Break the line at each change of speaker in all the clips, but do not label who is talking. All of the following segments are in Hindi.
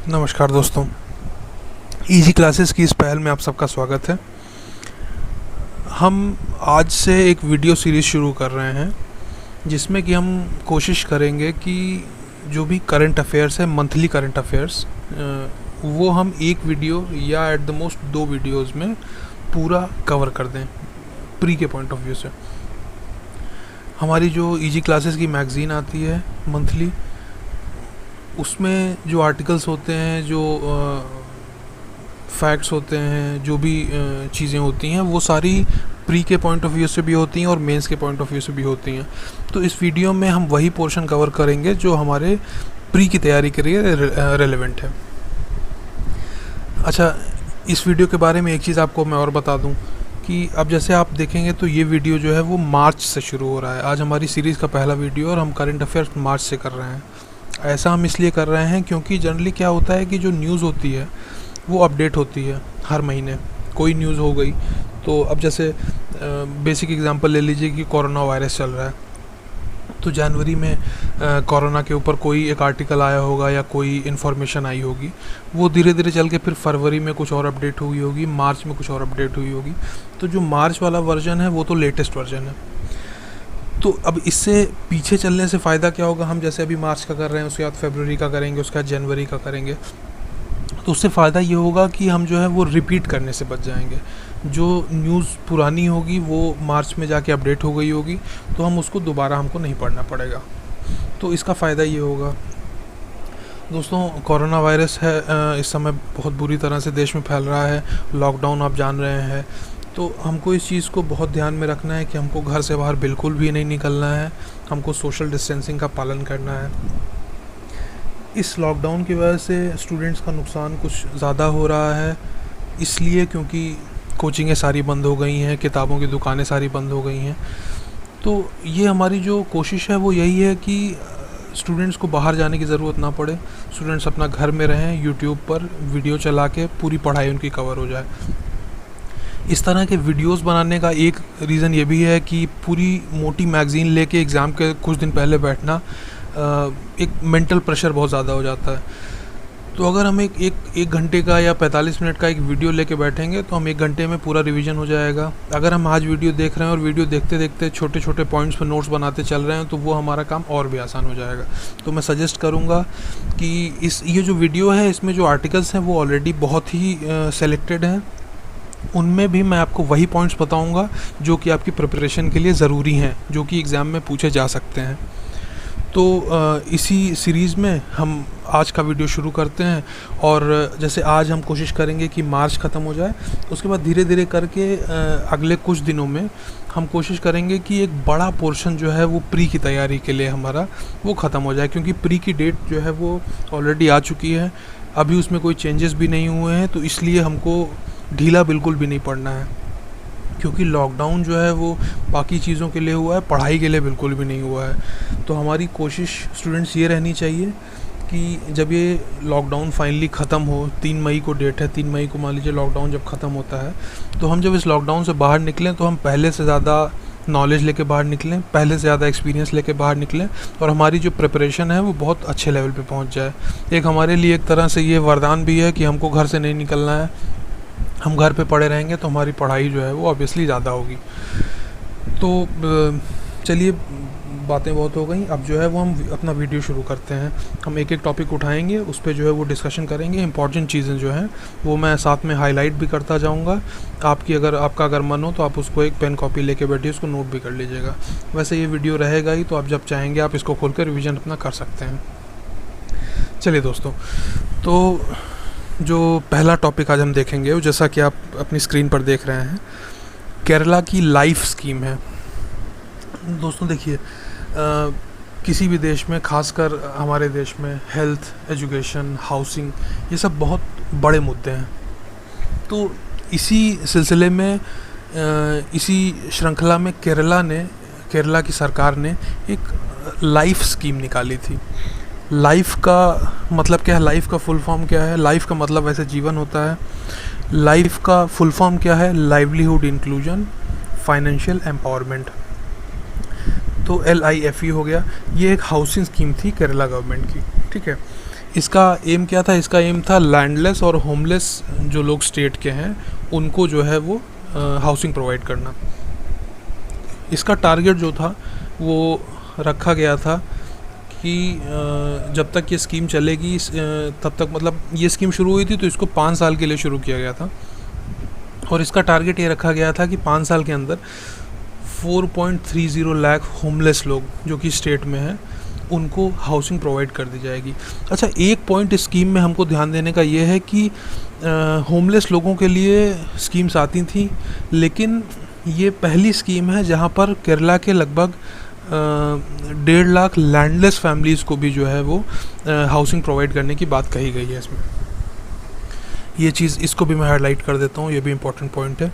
नमस्कार दोस्तों, इजी क्लासेस की इस पहल में आप सबका स्वागत है। हम आज से एक वीडियो सीरीज़ शुरू कर रहे हैं जिसमें कि हम कोशिश करेंगे कि जो भी करंट अफेयर्स है, मंथली करंट अफेयर्स, वो हम एक वीडियो या एट द मोस्ट 2 वीडियोस में पूरा कवर कर दें प्री के पॉइंट ऑफ व्यू से। हमारी जो इजी क्लासेस की मैगज़ीन आती है मंथली, उसमें जो आर्टिकल्स होते हैं, जो फैक्ट्स होते हैं, जो भी चीज़ें होती हैं, वो सारी प्री के पॉइंट ऑफ व्यू से भी होती हैं और मेंस के पॉइंट ऑफ व्यू से भी होती हैं। तो इस वीडियो में हम वही पोर्शन कवर करेंगे जो हमारे प्री की तैयारी के लिए रेलेवेंट है। अच्छा, इस वीडियो के बारे में एक चीज़ आपको मैं और बता दूं कि अब जैसे आप देखेंगे तो ये वीडियो जो है वो मार्च से शुरू हो रहा है। आज हमारी सीरीज़ का पहला वीडियो और हम करंट अफेयर्स मार्च से कर रहे हैं। ऐसा हम इसलिए कर रहे हैं क्योंकि जनरली क्या होता है कि जो न्यूज़ होती है वो अपडेट होती है हर महीने। कोई न्यूज़ हो गई तो अब जैसे बेसिक एग्जांपल ले लीजिए कि कोरोना वायरस चल रहा है, तो जनवरी में कोरोना के ऊपर कोई एक आर्टिकल आया होगा या कोई इन्फॉर्मेशन आई होगी, वो धीरे धीरे चल के फिर फरवरी में कुछ और अपडेट हुई होगी, मार्च में कुछ और अपडेट हुई होगी। तो जो मार्च वाला वर्जन है वो तो लेटेस्ट वर्जन है। तो अब इससे पीछे चलने से फ़ायदा क्या होगा, हम जैसे अभी मार्च का कर रहे हैं, उसके बाद फरवरी का करेंगे, उसके बाद जनवरी का करेंगे, तो उससे फ़ायदा ये होगा कि हम जो है वो रिपीट करने से बच जाएंगे। जो न्यूज़ पुरानी होगी वो मार्च में जाके अपडेट हो गई होगी, तो हम उसको दोबारा हमको नहीं पढ़ना पड़ेगा। तो इसका फ़ायदा ये होगा। दोस्तों, कोरोना वायरस है इस समय बहुत बुरी तरह से देश में फैल रहा है। लॉकडाउन आप जान रहे हैं, तो हमको इस चीज़ को बहुत ध्यान में रखना है कि हमको घर से बाहर बिल्कुल भी नहीं निकलना है। हमको सोशल डिस्टेंसिंग का पालन करना है। इस लॉकडाउन की वजह से स्टूडेंट्स का नुकसान कुछ ज़्यादा हो रहा है, इसलिए क्योंकि कोचिंगें सारी बंद हो गई हैं, किताबों की दुकानें सारी बंद हो गई हैं। तो ये हमारी जो कोशिश है वो यही है कि स्टूडेंट्स को बाहर जाने की ज़रूरत ना पड़े। स्टूडेंट्स अपना घर में रहें, यूट्यूब पर वीडियो चला के पूरी पढ़ाई उनकी कवर हो जाए। इस तरह के वीडियोस बनाने का एक रीज़न ये भी है कि पूरी मोटी मैगज़ीन लेके एग्ज़ाम के कुछ दिन पहले बैठना, एक मेंटल प्रेशर बहुत ज़्यादा हो जाता है। तो अगर हम एक घंटे का या 45 मिनट का एक वीडियो लेके बैठेंगे तो हम 1 घंटे में पूरा रिवीजन हो जाएगा। अगर हम आज वीडियो देख रहे हैं और वीडियो देखते देखते छोटे छोटे पॉइंट्स पर नोट्स बनाते चल रहे हैं तो वो हमारा काम और भी आसान हो जाएगा। तो मैं सजेस्ट करूँगा कि ये जो वीडियो है, इसमें जो आर्टिकल्स हैं वो ऑलरेडी बहुत ही सेलेक्टेड हैं। उनमें भी मैं आपको वही पॉइंट्स बताऊंगा जो कि आपकी प्रिपरेशन के लिए ज़रूरी हैं, जो कि एग्ज़ाम में पूछे जा सकते हैं। तो इसी सीरीज़ में हम आज का वीडियो शुरू करते हैं। और जैसे आज हम कोशिश करेंगे कि मार्च ख़त्म हो जाए, उसके बाद धीरे धीरे करके अगले कुछ दिनों में हम कोशिश करेंगे कि एक बड़ा पोर्शन जो है वो प्री की तैयारी के लिए हमारा वो ख़त्म हो जाए, क्योंकि प्री की डेट जो है वो ऑलरेडी आ चुकी है। अभी उसमें कोई चेंजेस भी नहीं हुए हैं, तो इसलिए हमको ढीला बिल्कुल भी नहीं पड़ना है, क्योंकि लॉकडाउन जो है वो बाकी चीज़ों के लिए हुआ है, पढ़ाई के लिए बिल्कुल भी नहीं हुआ है। तो हमारी कोशिश स्टूडेंट्स ये रहनी चाहिए कि जब ये लॉकडाउन फाइनली ख़त्म हो, 3 मई को डेट है, 3 मई को मान लीजिए लॉकडाउन जब ख़त्म होता है, तो हम जब इस लॉकडाउन से बाहर निकलें तो हम पहले से ज़्यादा नॉलेज लेके बाहर निकलें, पहले से ज़्यादा एक्सपीरियंस लेके बाहर निकलें, और हमारी जो प्रिपरेशन है वो बहुत अच्छे लेवल पे पहुंच जाए। एक हमारे लिए एक तरह से ये वरदान भी है कि हमको घर से नहीं निकलना है। हम घर पे पड़े रहेंगे तो हमारी पढ़ाई जो है वो ऑब्वियसली ज़्यादा होगी। तो चलिए, बातें बहुत हो गई, अब जो है वो हम अपना वीडियो शुरू करते हैं। हम एक एक टॉपिक उठाएंगे, उस पर जो है वो डिस्कशन करेंगे। इंपॉर्टेंट चीज़ें जो हैं वो मैं साथ में हाईलाइट भी करता जाऊंगा। आपका अगर मन हो तो आप उसको एक पेन कॉपी लेके बैठिए, उसको नोट भी कर लीजिएगा। वैसे ये वीडियो रहेगा ही, तो आप जब चाहेंगे आप इसको खोल कर रिविज़न अपना कर सकते हैं। चलिए दोस्तों, तो जो पहला टॉपिक आज हम देखेंगे वो, जैसा कि आप अपनी स्क्रीन पर देख रहे हैं, केरला की लाइफ स्कीम है। दोस्तों देखिए, किसी भी देश में, खासकर हमारे देश में, हेल्थ, एजुकेशन, हाउसिंग, ये सब बहुत बड़े मुद्दे हैं। तो इसी सिलसिले में, इसी श्रृंखला में केरला की सरकार ने एक लाइफ स्कीम निकाली थी। लाइफ का मतलब क्या है, लाइफ का फुल फॉर्म क्या है? लाइफ का मतलब वैसे जीवन होता है। लाइफ का फुल फॉर्म क्या है? Livelihood inclusion financial empowerment. तो LIFE हो गया। ये एक हाउसिंग स्कीम थी केरला गवर्नमेंट की, ठीक है। इसका एम क्या था? इसका एम था लैंडलेस और होमलेस जो लोग स्टेट के हैं उनको जो है वो हाउसिंग प्रोवाइड करना। इसका टारगेट जो था वो रखा गया था कि जब तक ये स्कीम चलेगी तब तक, मतलब ये स्कीम शुरू हुई थी तो इसको 5 साल के लिए शुरू किया गया था, और इसका टारगेट ये रखा गया था कि 5 साल के अंदर 4.30 लाख होमलेस लोग जो कि स्टेट में हैं उनको हाउसिंग प्रोवाइड कर दी जाएगी। अच्छा, एक पॉइंट इस स्कीम में हमको ध्यान देने का ये है कि होमलेस लोगों के लिए स्कीम्स आती थी, लेकिन ये पहली स्कीम है जहाँ पर केरला के लगभग 1.5 लाख लैंडलेस फैमिलीज़ को भी जो है वो हाउसिंग प्रोवाइड करने की बात कही गई है इसमें। ये चीज़, इसको भी मैं हाईलाइट कर देता हूँ, ये भी इम्पोर्टेंट पॉइंट है।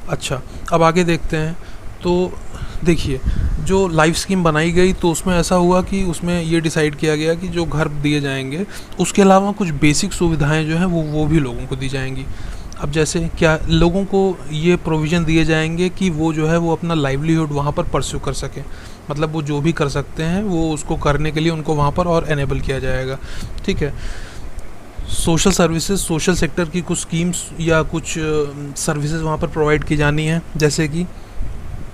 अच्छा, अब आगे देखते हैं। तो देखिए, जो लाइफ स्कीम बनाई गई तो उसमें ऐसा हुआ कि उसमें ये डिसाइड किया गया कि जो घर दिए जाएंगे उसके अलावा कुछ बेसिक सुविधाएं जो हैं वो भी लोगों को दी जाएंगी। अब जैसे क्या, लोगों को ये प्रोविज़न दिए जाएंगे कि वो जो है वो अपना लाइवलीहुड वहाँ पर परस्यू कर सकें, मतलब वो जो भी कर सकते हैं वो उसको करने के लिए उनको वहाँ पर और एनेबल किया जाएगा। ठीक है। सोशल सर्विसेज, सोशल सेक्टर की कुछ स्कीम्स या कुछ सर्विसेज वहाँ पर प्रोवाइड की जानी है, जैसे कि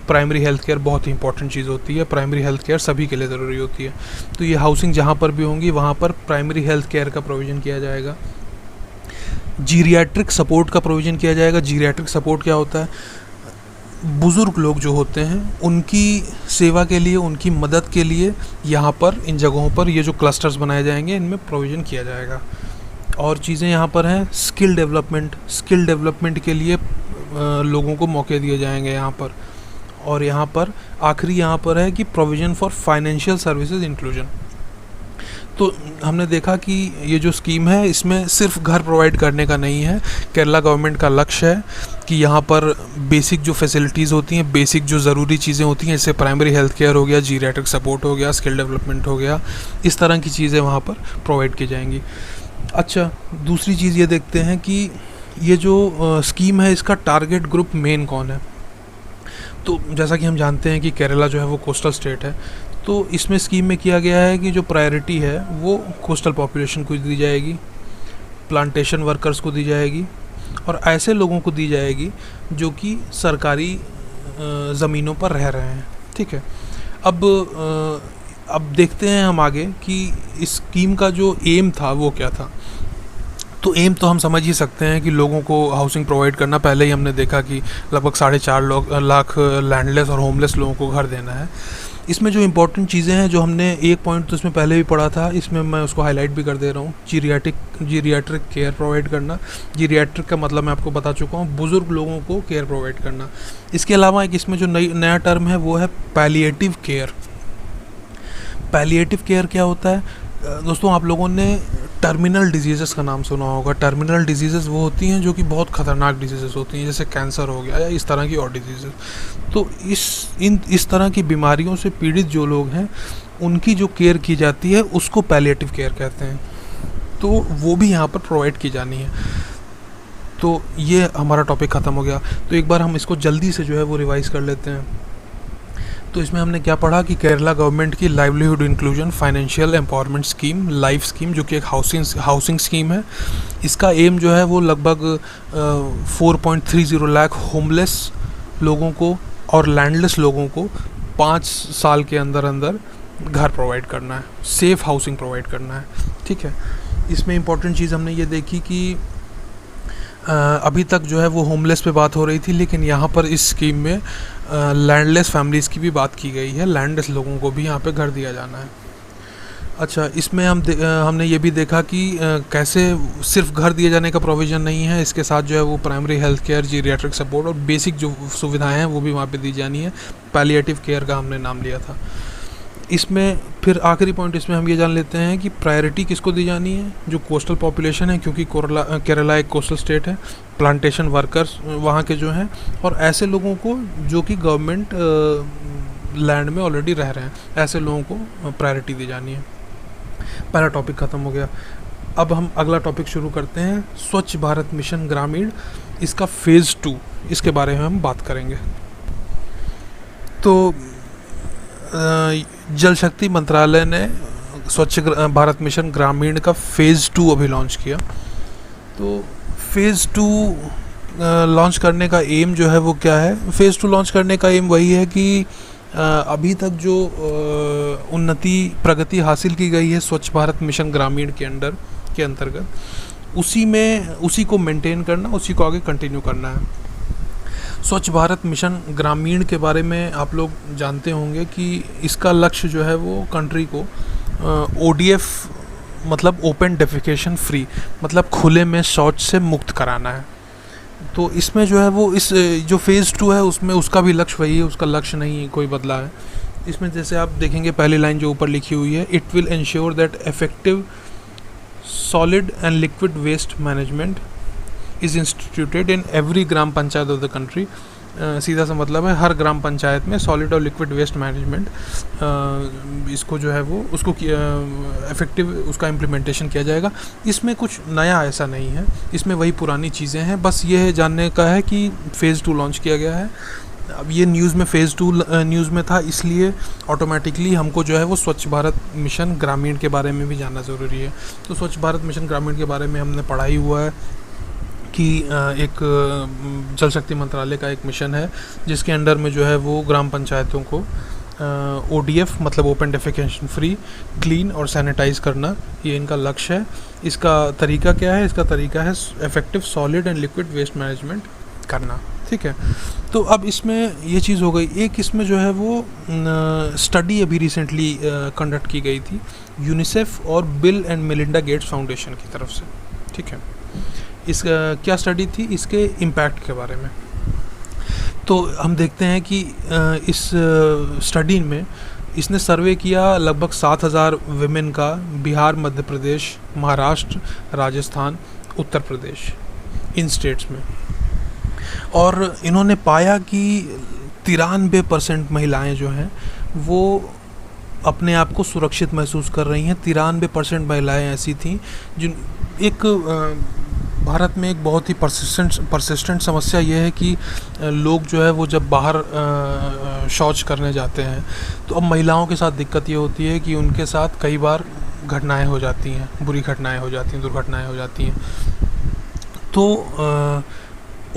प्राइमरी हेल्थ केयर बहुत ही इंपॉर्टेंट चीज़ होती है। प्राइमरी हेल्थ केयर सभी के लिए ज़रूरी होती है, तो ये हाउसिंग जहाँ पर भी होंगी वहाँ पर प्राइमरी हेल्थ केयर का प्रोविज़न किया जाएगा। जीरियाट्रिक सपोर्ट का प्रोविज़न किया जाएगा। जीरियाट्रिक सपोर्ट क्या होता है? बुज़ुर्ग लोग जो होते हैं उनकी सेवा के लिए, उनकी मदद के लिए यहाँ पर इन जगहों पर ये जो क्लस्टर्स बनाए जाएंगे इनमें प्रोविज़न किया जाएगा। और चीज़ें यहाँ पर हैं स्किल डेवलपमेंट। स्किल डेवलपमेंट के लिए लोगों को मौके दिए जाएंगे यहाँ पर। और यहाँ पर आखिरी यहाँ पर है कि provision for financial services inclusion. तो हमने देखा कि ये जो स्कीम है इसमें सिर्फ घर प्रोवाइड करने का नहीं है। केरला गवर्नमेंट का लक्ष्य है कि यहाँ पर बेसिक जो फैसिलिटीज़ होती हैं, बेसिक जो ज़रूरी चीज़ें होती हैं, जैसे प्राइमरी हेल्थ केयर हो गया, जीरियाट्रिक सपोर्ट हो गया, स्किल डेवलपमेंट हो गया, इस तरह की चीज़ें वहाँ पर प्रोवाइड की जाएंगी। अच्छा, दूसरी चीज़ ये देखते हैं कि ये जो स्कीम है इसका टारगेट ग्रुप मेन कौन है। तो जैसा कि हम जानते हैं कि केरला जो है वो कोस्टल स्टेट है, तो इसमें स्कीम में किया गया है कि जो प्रायोरिटी है वो कोस्टल पॉपुलेशन को दी जाएगी, प्लांटेशन वर्कर्स को दी जाएगी, और ऐसे लोगों को दी जाएगी जो कि सरकारी ज़मीनों पर रह रहे हैं। ठीक है। अब देखते हैं हम आगे कि इस स्कीम का जो एम था वो क्या था। तो एम तो हम समझ ही सकते हैं कि लोगों को हाउसिंग प्रोवाइड करना। पहले ही हमने देखा कि लगभग 4.5 लाख लैंडलेस और होमलेस लोगों को घर देना है। इसमें जो इम्पोर्टेंट चीज़ें हैं, जो हमने एक पॉइंट तो इसमें पहले भी पढ़ा था, इसमें मैं उसको हाईलाइट भी कर दे रहा हूँ, जीरियाट्रिक केयर प्रोवाइड करना। जीरियाट्रिक का मतलब मैं आपको बता चुका हूँ, बुज़ुर्ग लोगों को केयर प्रोवाइड करना। इसके अलावा एक इसमें जो नया टर्म है वो है पैलिएटिव केयर। पैलिएटिव केयर क्या होता है? दोस्तों, आप लोगों ने टर्मिनल डिजीज़ का नाम सुना होगा। टर्मिनल डिजीज़ वो होती हैं जो कि बहुत ख़तरनाक डिजीज़ होती हैं, जैसे कैंसर हो गया या इस तरह की और डिजीज़। तो इस तरह की बीमारियों से पीड़ित जो लोग हैं उनकी जो केयर की जाती है उसको पैलिएटिव केयर कहते हैं। तो वो भी यहाँ पर प्रोवाइड की जानी है। तो ये हमारा टॉपिक ख़त्म हो गया। तो एक बार हम इसको जल्दी से जो है वो रिवाइज कर लेते हैं। तो इसमें हमने क्या पढ़ा कि केरला गवर्नमेंट की livelihood inclusion financial empowerment scheme, life scheme, जो कि एक हाउसिंग स्कीम है, इसका एम जो है वो लगभग 4.30 लाख होमलेस लोगों को और लैंडलेस लोगों को 5 साल के अंदर अंदर घर प्रोवाइड करना है, सेफ़ हाउसिंग प्रोवाइड करना है। ठीक है। इसमें इम्पॉर्टेंट चीज़ हमने ये देखी कि अभी तक जो है वो होमलेस पे बात हो रही थी, लेकिन यहाँ पर इस स्कीम में लैंडलेस फैमिलीज़ की भी बात की गई है। लैंडलेस लोगों को भी यहाँ पे घर दिया जाना है। अच्छा, इसमें हमने ये भी देखा कि कैसे सिर्फ घर दिए जाने का प्रोविज़न नहीं है, इसके साथ जो है वो primary health care, geriatric support और बेसिक जो सुविधाएं हैं वो भी वहाँ पे दी जानी है। पैलिएटिव केयर का हमने नाम लिया था। इसमें फिर आखिरी पॉइंट इसमें हम ये जान लेते हैं कि प्रायोरिटी किसको दी जानी है। जो कोस्टल पॉपुलेशन है, क्योंकि केरला एक कोस्टल स्टेट है, प्लांटेशन वर्कर्स वहाँ के जो हैं, और ऐसे लोगों को जो कि गवर्नमेंट लैंड में ऑलरेडी रह रहे हैं, ऐसे लोगों को प्रायोरिटी दी जानी है। पहला टॉपिक ख़त्म हो गया। अब हम अगला टॉपिक शुरू करते हैं, स्वच्छ भारत मिशन ग्रामीण, इसका फ़ेज़ 2, इसके बारे में हम बात करेंगे। तो जल शक्ति मंत्रालय ने भारत मिशन ग्रामीण का फ़ेज़ 2 अभी लॉन्च किया। तो फ़ेज़ 2 लॉन्च करने का एम जो है वो क्या है? फ़ेज़ 2 लॉन्च करने का एम वही है कि अभी तक जो उन्नति प्रगति हासिल की गई है स्वच्छ भारत मिशन ग्रामीण के अंतर्गत, उसी को मेंटेन करना, उसी को आगे कंटिन्यू करना है। स्वच्छ भारत मिशन ग्रामीण के बारे में आप लोग जानते होंगे कि इसका लक्ष्य जो है वो कंट्री को ODF मतलब ओपन डेफिकेशन फ्री, मतलब खुले में शौच से मुक्त कराना है। तो इसमें जो है वो इस जो फ़ेज़ 2 है उसमें उसका भी लक्ष्य वही है, उसका लक्ष्य नहीं कोई बदला है। इसमें जैसे आप देखेंगे पहली लाइन जो ऊपर लिखी हुई है, it will ensure that effective solid and liquid waste management is instituted in every gram panchayat of the country. सीधा सा मतलब है हर ग्राम पंचायत में सॉलिड और लिक्विड वेस्ट मैनेजमेंट इसको जो है वो उसको इफेक्टिव उसका इम्प्लीमेंटेशन किया जाएगा। इसमें कुछ नया ऐसा नहीं है, इसमें वही पुरानी चीज़ें हैं। बस ये है जानने का है कि फ़ेज़ 2 लॉन्च किया गया है। अब ये न्यूज़ में फ़ेज़ 2 न्यूज़ में था, इसलिए ऑटोमेटिकली हमको जो है वो स्वच्छ भारत मिशन ग्रामीण के बारे में भी जानना ज़रूरी है। तो स्वच्छ भारत मिशन ग्रामीण के बारे में हमने पढ़ा ही हुआ है कि एक जल शक्ति मंत्रालय का एक मिशन है जिसके अंडर में जो है वो ग्राम पंचायतों को ODF मतलब ओपन डेफिकेशन फ्री, क्लीन और सैनिटाइज़ करना, ये इनका लक्ष्य है। इसका तरीका क्या है? इसका तरीका है effective solid and liquid waste management करना। ठीक है, तो अब इसमें ये चीज़ हो गई। एक इसमें जो है वो स्टडी अभी रिसेंटली कंडक्ट की गई थी यूनिसेफ और bill and Melinda Gates foundation की तरफ से। ठीक है, इसका क्या स्टडी थी? इसके इम्पैक्ट के बारे में। तो हम देखते हैं कि इस स्टडी में इसने सर्वे किया लगभग 7000 विमेन का, बिहार, मध्य प्रदेश, महाराष्ट्र, राजस्थान, उत्तर प्रदेश, इन स्टेट्स में। और इन्होंने पाया कि 93% महिलाएं जो हैं वो अपने आप को सुरक्षित महसूस कर रही हैं। 93% महिलाएं ऐसी थीं जिन एक भारत में एक बहुत ही परसिस्टेंट समस्या ये है कि लोग जो है वो जब बाहर शौच करने जाते हैं तो अब महिलाओं के साथ दिक्कत ये होती है कि उनके साथ कई बार घटनाएं हो जाती हैं, बुरी घटनाएं हो जाती हैं, दुर्घटनाएं हो जाती हैं। तो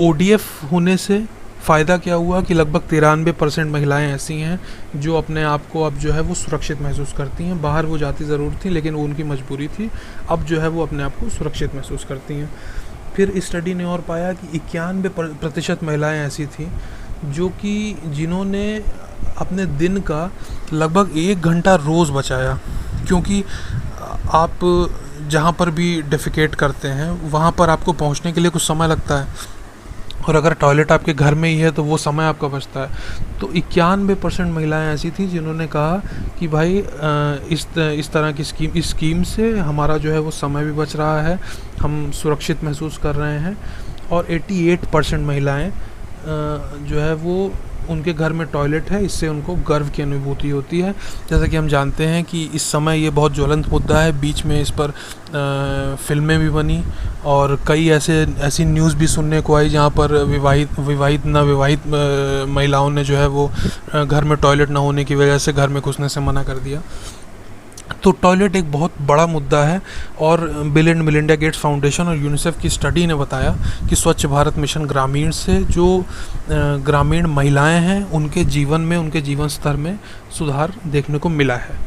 ODF होने से फ़ायदा क्या हुआ कि लगभग 93% महिलाएं ऐसी हैं जो अपने आप को अब जो है वो सुरक्षित महसूस करती हैं। बाहर वो जाती ज़रूर थी लेकिन वो उनकी मजबूरी थी, अब जो है वो अपने आप को सुरक्षित महसूस करती हैं। फिर इस स्टडी ने और पाया कि 91% महिलाएं ऐसी थीं जो कि जिन्होंने अपने दिन का लगभग 1 घंटा रोज़ बचाया, क्योंकि आप जहाँ पर भी डेफिकेट करते हैं वहाँ पर आपको पहुँचने के लिए कुछ समय लगता है, और अगर टॉयलेट आपके घर में ही है तो वो समय आपका बचता है। तो 91% महिलाएं ऐसी थी जिन्होंने कहा कि भाई इस तरह की स्कीम से हमारा जो है वो समय भी बच रहा है, हम सुरक्षित महसूस कर रहे हैं। और 88% महिलाएं जो है वो उनके घर में टॉयलेट है, इससे उनको गर्व की अनुभूति होती है। जैसा कि हम जानते हैं कि इस समय ये बहुत ज्वलंत मुद्दा है, बीच में इस पर फिल्में भी बनी और कई ऐसी न्यूज़ भी सुनने को आई जहाँ पर विवाहित महिलाओं ने जो है वो घर में टॉयलेट ना होने की वजह से घर में घुसने से मना कर दिया। तो टॉयलेट एक बहुत बड़ा मुद्दा है, और bill and Melinda Gates foundation और यूनिसेफ की स्टडी ने बताया कि स्वच्छ भारत मिशन ग्रामीण से जो ग्रामीण महिलाएं हैं उनके जीवन में, उनके जीवन स्तर में सुधार देखने को मिला है।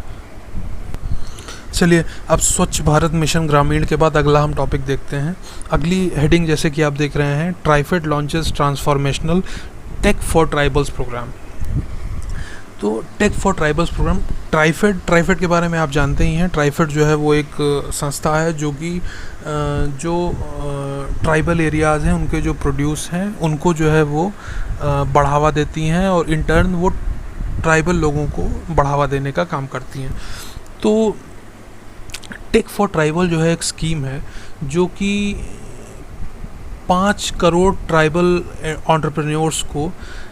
चलिए अब स्वच्छ भारत मिशन ग्रामीण के बाद अगला हम टॉपिक देखते हैं। अगली हेडिंग जैसे कि आप देख रहे हैं, TRIFED launches transformational tech for tribals program. तो tech for tribals program, TRIFED के बारे में आप जानते ही हैं। ट्राइफेड जो है वो एक संस्था है जो कि जो ट्राइबल एरियाज़ हैं उनके जो प्रोड्यूस हैं उनको जो है वो बढ़ावा देती हैं, और इन टर्न वो ट्राइबल लोगों को बढ़ावा देने का काम करती हैं। तो टेक फॉर ट्राइबल जो है एक स्कीम है जो कि 5 करोड़ ट्राइबल एंटरप्रेन्योर्स को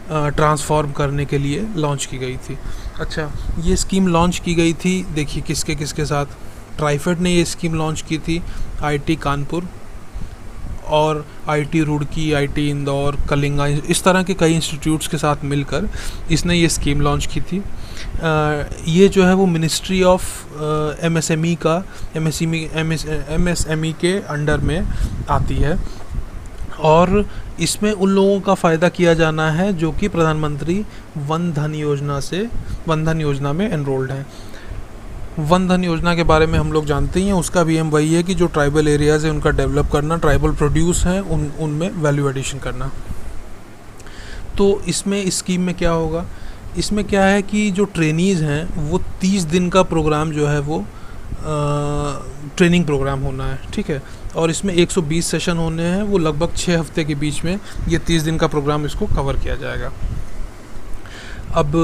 ट्रांसफॉर्म करने के लिए लॉन्च की गई थी। अच्छा, ये स्कीम लॉन्च की गई थी, देखिए किसके साथ। ट्राइफेड ने ये स्कीम लॉन्च की थी IIT कानपुर और आईटी रुड़की, आईटी इंदौर, कलिंगा, इस तरह के कई इंस्टीट्यूट्स के साथ मिलकर इसने ये स्कीम लॉन्च की थी। ये जो है वो मिनिस्ट्री ऑफ एमएसएमई का एमएसएमई के अंडर में आती है और इसमें उन लोगों का फ़ायदा किया जाना है जो कि प्रधानमंत्री वन धन योजना में एनरोल्ड हैं। वन धन योजना के बारे में हम लोग जानते ही हैं, उसका भी एम वही है कि जो ट्राइबल एरियाज़ है उनका डेवलप करना, ट्राइबल प्रोड्यूस हैं उनमें वैल्यू एडिशन करना। तो इसमें इस स्कीम में क्या होगा, इसमें क्या है कि जो ट्रेनीज़ हैं वो 30 दिन का प्रोग्राम जो है वो ट्रेनिंग प्रोग्राम होना है, ठीक है। और इसमें 120 सेशन होने हैं, वो लगभग 6 हफ्ते के बीच में ये 30 दिन का प्रोग्राम इसको कवर किया जाएगा। अब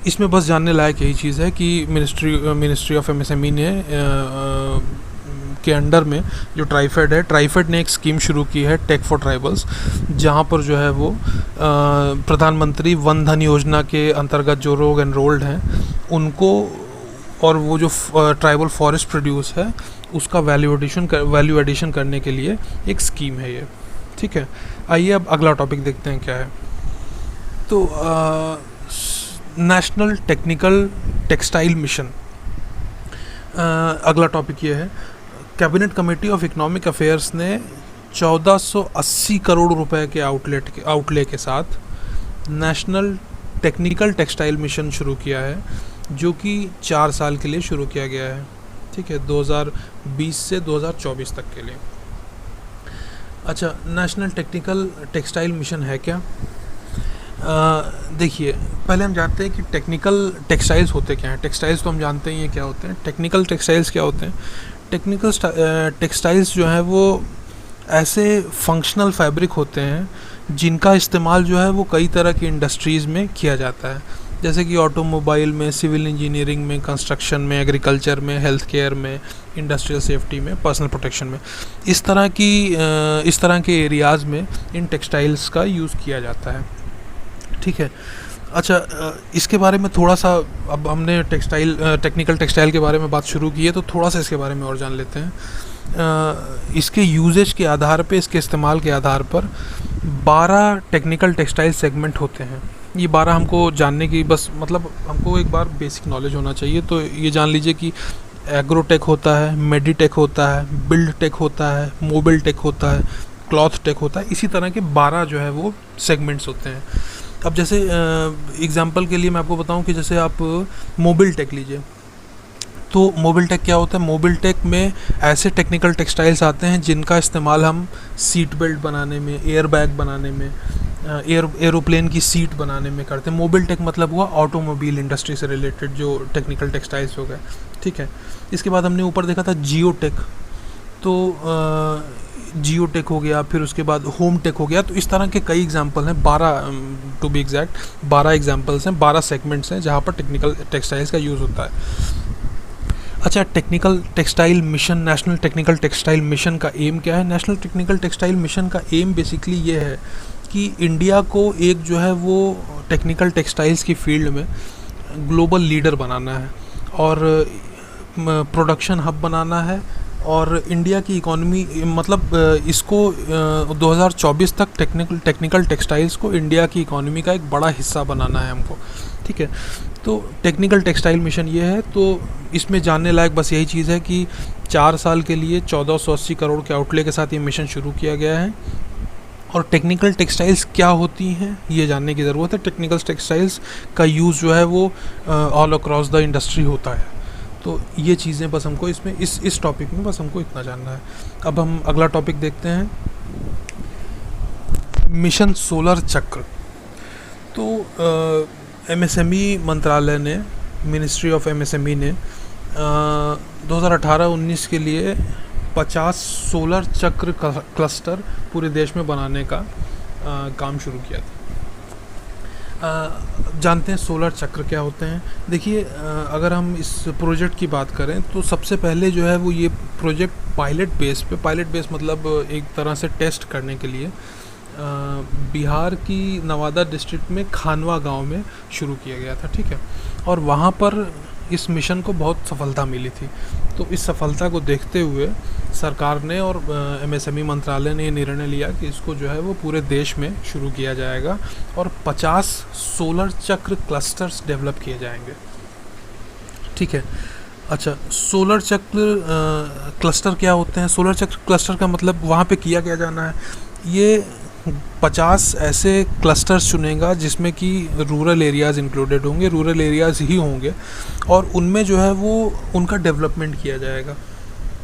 इसमें बस जानने लायक यही चीज़ है कि मिनिस्ट्री ऑफ एमएसएमई ने के अंडर में जो ट्राइफेड ने एक स्कीम शुरू की है, टेक फॉर ट्राइबल्स, जहाँ पर जो है वो प्रधानमंत्री वन धन योजना के अंतर्गत जो लोग एनरोल्ड हैं उनको, और वो जो ट्राइबल फॉरेस्ट प्रोड्यूस है उसका वैल्यू एडिशन करने के लिए एक स्कीम है ये, ठीक है। आइए अब अगला टॉपिक देखते हैं क्या है। तो नेशनल टेक्निकल टेक्सटाइल मिशन, अगला टॉपिक ये है। Cabinet committee of economic affairs ने 1480 करोड़ रुपए के आउटले के साथ नेशनल टेक्निकल टेक्सटाइल मिशन शुरू किया है, जो कि 4 साल के लिए शुरू किया गया है, ठीक है, 2020 से 2024 तक के लिए। अच्छा, नेशनल टेक्निकल टेक्सटाइल मिशन है क्या? देखिए, पहले हम जानते हैं कि टेक्निकल टेक्सटाइल्स होते क्या हैं। टेक्सटाइल्स तो हम जानते ही हैं क्या होते हैं। टेक्निकल टेक्सटाइल्स क्या होते हैं? टेक्निकल टेक्सटाइल्स जो है वो ऐसे फंक्शनल फैब्रिक होते हैं जिनका इस्तेमाल जो है वो कई तरह की इंडस्ट्रीज़ में किया जाता है, जैसे कि ऑटोमोबाइल में, सिविल इंजीनियरिंग में, कंस्ट्रक्शन में, एग्रीकल्चर में, हेल्थ केयर में, इंडस्ट्रियल सेफ्टी में, पर्सनल प्रोटेक्शन में। इस तरह के एरियाज़ में इन टेक्सटाइल्स का यूज़ किया जाता है, ठीक है। अच्छा, इसके बारे में थोड़ा सा, अब हमने टेक्निकल टेक्सटाइल के बारे में बात शुरू की है तो थोड़ा सा इसके बारे में और जान लेते हैं। इसके यूजेज के आधार पे, इसके इस्तेमाल के आधार पर 12 टेक्निकल टेक्सटाइल सेगमेंट होते हैं। ये 12 हमको जानने की बस, मतलब हमको एक बार बेसिक नॉलेज होना चाहिए। तो ये जान लीजिए कि एग्रोटेक होता है, मेडिटेक होता है, बिल्ड टेक होता है, मोबाइल टेक होता है, क्लॉथ टेक होता है। इसी तरह के 12 जो है वो सेगमेंट्स होते हैं। अब जैसे एग्जांपल के लिए मैं आपको बताऊं कि जैसे आप मोबाइल टेक लीजिए, तो मोबाइल टेक क्या होता है? मोबाइल टेक में ऐसे टेक्निकल टेक्सटाइल्स आते हैं जिनका इस्तेमाल हम सीट बेल्ट बनाने में, एयर बैग बनाने में, एरोप्लेन की सीट बनाने में करते हैं। मोबाइल टेक मतलब हुआ ऑटोमोबाइल इंडस्ट्री से रिलेटेड जो टेक्निकल टेक्सटाइल्स हो गए, ठीक है। इसके बाद हमने ऊपर देखा था जियो टेक, तो जियो टेक हो गया, फिर उसके बाद होम टेक हो गया। तो इस तरह के कई एग्जांपल हैं, 12 टू बी एग्जैक्ट 12 एग्जांपल्स हैं, 12 सेगमेंट्स हैं जहाँ पर टेक्निकल टेक्सटाइल्स का यूज़ होता है। अच्छा, technical textile mission, national technical textile mission का एम क्या है? नेशनल टेक्निकल टेक्सटाइल मिशन का एम बेसिकली ये है कि इंडिया को एक जो है वो टेक्निकल टेक्सटाइल्स की फील्ड में ग्लोबल लीडर बनाना है और प्रोडक्शन हब बनाना है, और इंडिया की इकॉनमी, मतलब इसको 2024 तक टेक्निकल टेक्सटाइल्स को इंडिया की इकॉनमी का एक बड़ा हिस्सा बनाना है हमको, ठीक है। तो टेक्निकल टेक्सटाइल मिशन ये है। तो इसमें जानने लायक बस यही चीज़ है कि 4 साल के लिए 1480 करोड़ के आउटले के साथ ये मिशन शुरू किया गया है। और टेक्निकल टेक्सटाइल्स क्या होती हैं ये जानने की ज़रूरत है। टेक्निकल टेक्सटाइल्स का यूज़ जो है वो ऑल अक्रॉस द इंडस्ट्री होता है। तो ये चीज़ें बस हमको इसमें इस टॉपिक में बस हमको इतना जानना है। अब हम अगला टॉपिक देखते हैं, मिशन सोलर चक्र। तो एमएसएमई मंत्रालय ने, मिनिस्ट्री ऑफ एमएसएमई ने 2018-19 के लिए 50 सोलर चक्र क्लस्टर पूरे देश में बनाने का काम शुरू किया था। जानते हैं सोलर चक्र क्या होते हैं? देखिए, अगर हम इस प्रोजेक्ट की बात करें तो सबसे पहले जो है वो ये प्रोजेक्ट पायलट बेस मतलब एक तरह से टेस्ट करने के लिए बिहार की नवादा डिस्ट्रिक्ट में खानवा गांव में शुरू किया गया था, ठीक है। और वहाँ पर इस मिशन को बहुत सफलता मिली थी। तो इस सफलता को देखते हुए सरकार ने और एमएसएमई मंत्रालय ने ये निर्णय लिया कि इसको जो है वो पूरे देश में शुरू किया जाएगा और 50 सोलर चक्र क्लस्टर्स डेवलप किए जाएंगे। ठीक है। अच्छा, सोलर चक्र क्लस्टर क्या होते हैं? सोलर चक्र क्लस्टर का मतलब वहाँ पे किया क्या जाना है, ये 50 ऐसे क्लस्टर्स चुनेगा जिसमें कि रूरल एरियाज़ इंक्लूडेड होंगे, रूरल एरियाज़ ही होंगे, और उनमें जो है वो उनका डेवलपमेंट किया जाएगा।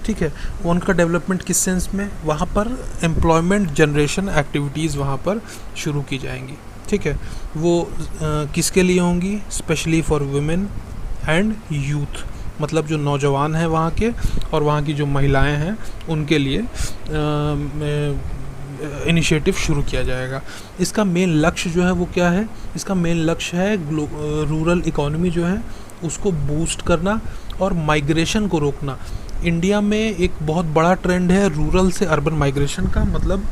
ठीक है। उनका डेवलपमेंट किस सेंस में? वहाँ पर एम्प्लॉयमेंट जनरेशन एक्टिविटीज़ वहाँ पर शुरू की जाएंगी। ठीक है। वो किसके लिए होंगी? Specially for women and youth, मतलब जो नौजवान हैं वहाँ के और वहाँ की जो महिलाएं हैं उनके लिए इनिशिएटिव शुरू किया जाएगा। इसका मेन लक्ष्य जो है वो क्या है? इसका मेन लक्ष्य है रूरल इकोनॉमी जो है उसको बूस्ट करना और माइग्रेशन को रोकना। इंडिया में एक बहुत बड़ा ट्रेंड है रूरल से अर्बन माइग्रेशन का, मतलब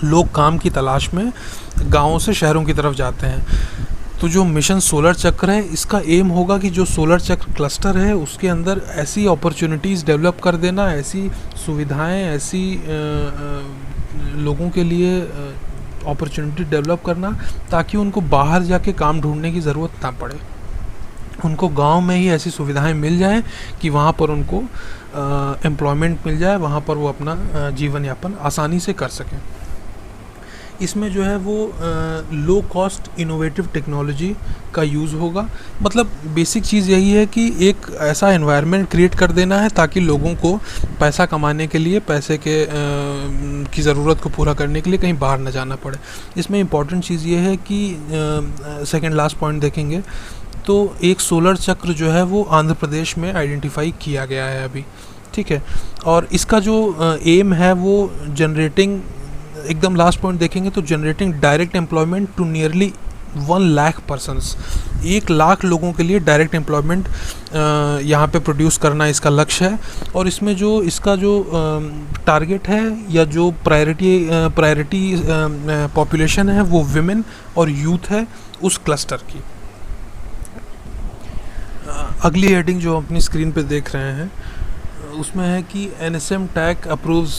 लोग काम की तलाश में गाँवों से शहरों की तरफ जाते हैं। तो जो मिशन सोलर चक्र है इसका एम होगा कि जो सोलर चक्र क्लस्टर है उसके अंदर ऐसी अपॉर्चुनिटीज़ डेवलप कर देना, ऐसी सुविधाएं, ऐसी लोगों के लिए अपॉर्चुनिटी डेवलप करना ताकि उनको बाहर जाके काम ढूंढने की ज़रूरत ना पड़े। उनको गांव में ही ऐसी सुविधाएं मिल जाएं कि वहाँ पर उनको एम्प्लॉयमेंट मिल जाए, वहाँ पर वो अपना जीवन यापन आसानी से कर सकें। इसमें जो है वो लो कॉस्ट इनोवेटिव टेक्नोलॉजी का यूज़ होगा। मतलब बेसिक चीज़ यही है कि एक ऐसा एनवायरनमेंट क्रिएट कर देना है ताकि लोगों को पैसा कमाने के लिए, पैसे के की ज़रूरत को पूरा करने के लिए कहीं बाहर न जाना पड़े। इसमें इम्पॉर्टेंट चीज़ ये है कि सेकंड लास्ट पॉइंट देखेंगे तो एक सोलर चक्र जो है वो आंध्र प्रदेश में आइडेंटिफाई किया गया है अभी। ठीक है। और इसका जो एम है वो जनरेटिंग, एकदम लास्ट पॉइंट देखेंगे तो generating direct employment to nearly 1 lakh persons, 1 lakh लोगों के लिए डायरेक्ट एम्प्लॉयमेंट यहाँ पे प्रोड्यूस करना इसका लक्ष्य है। और इसमें जो इसका जो टारगेट है या जो प्रायोरिटी पॉपुलेशन है वो विमेन और यूथ है उस क्लस्टर की। अगली हेडिंग जो अपनी स्क्रीन पे देख रहे हैं उसमें है कि NSM tech approves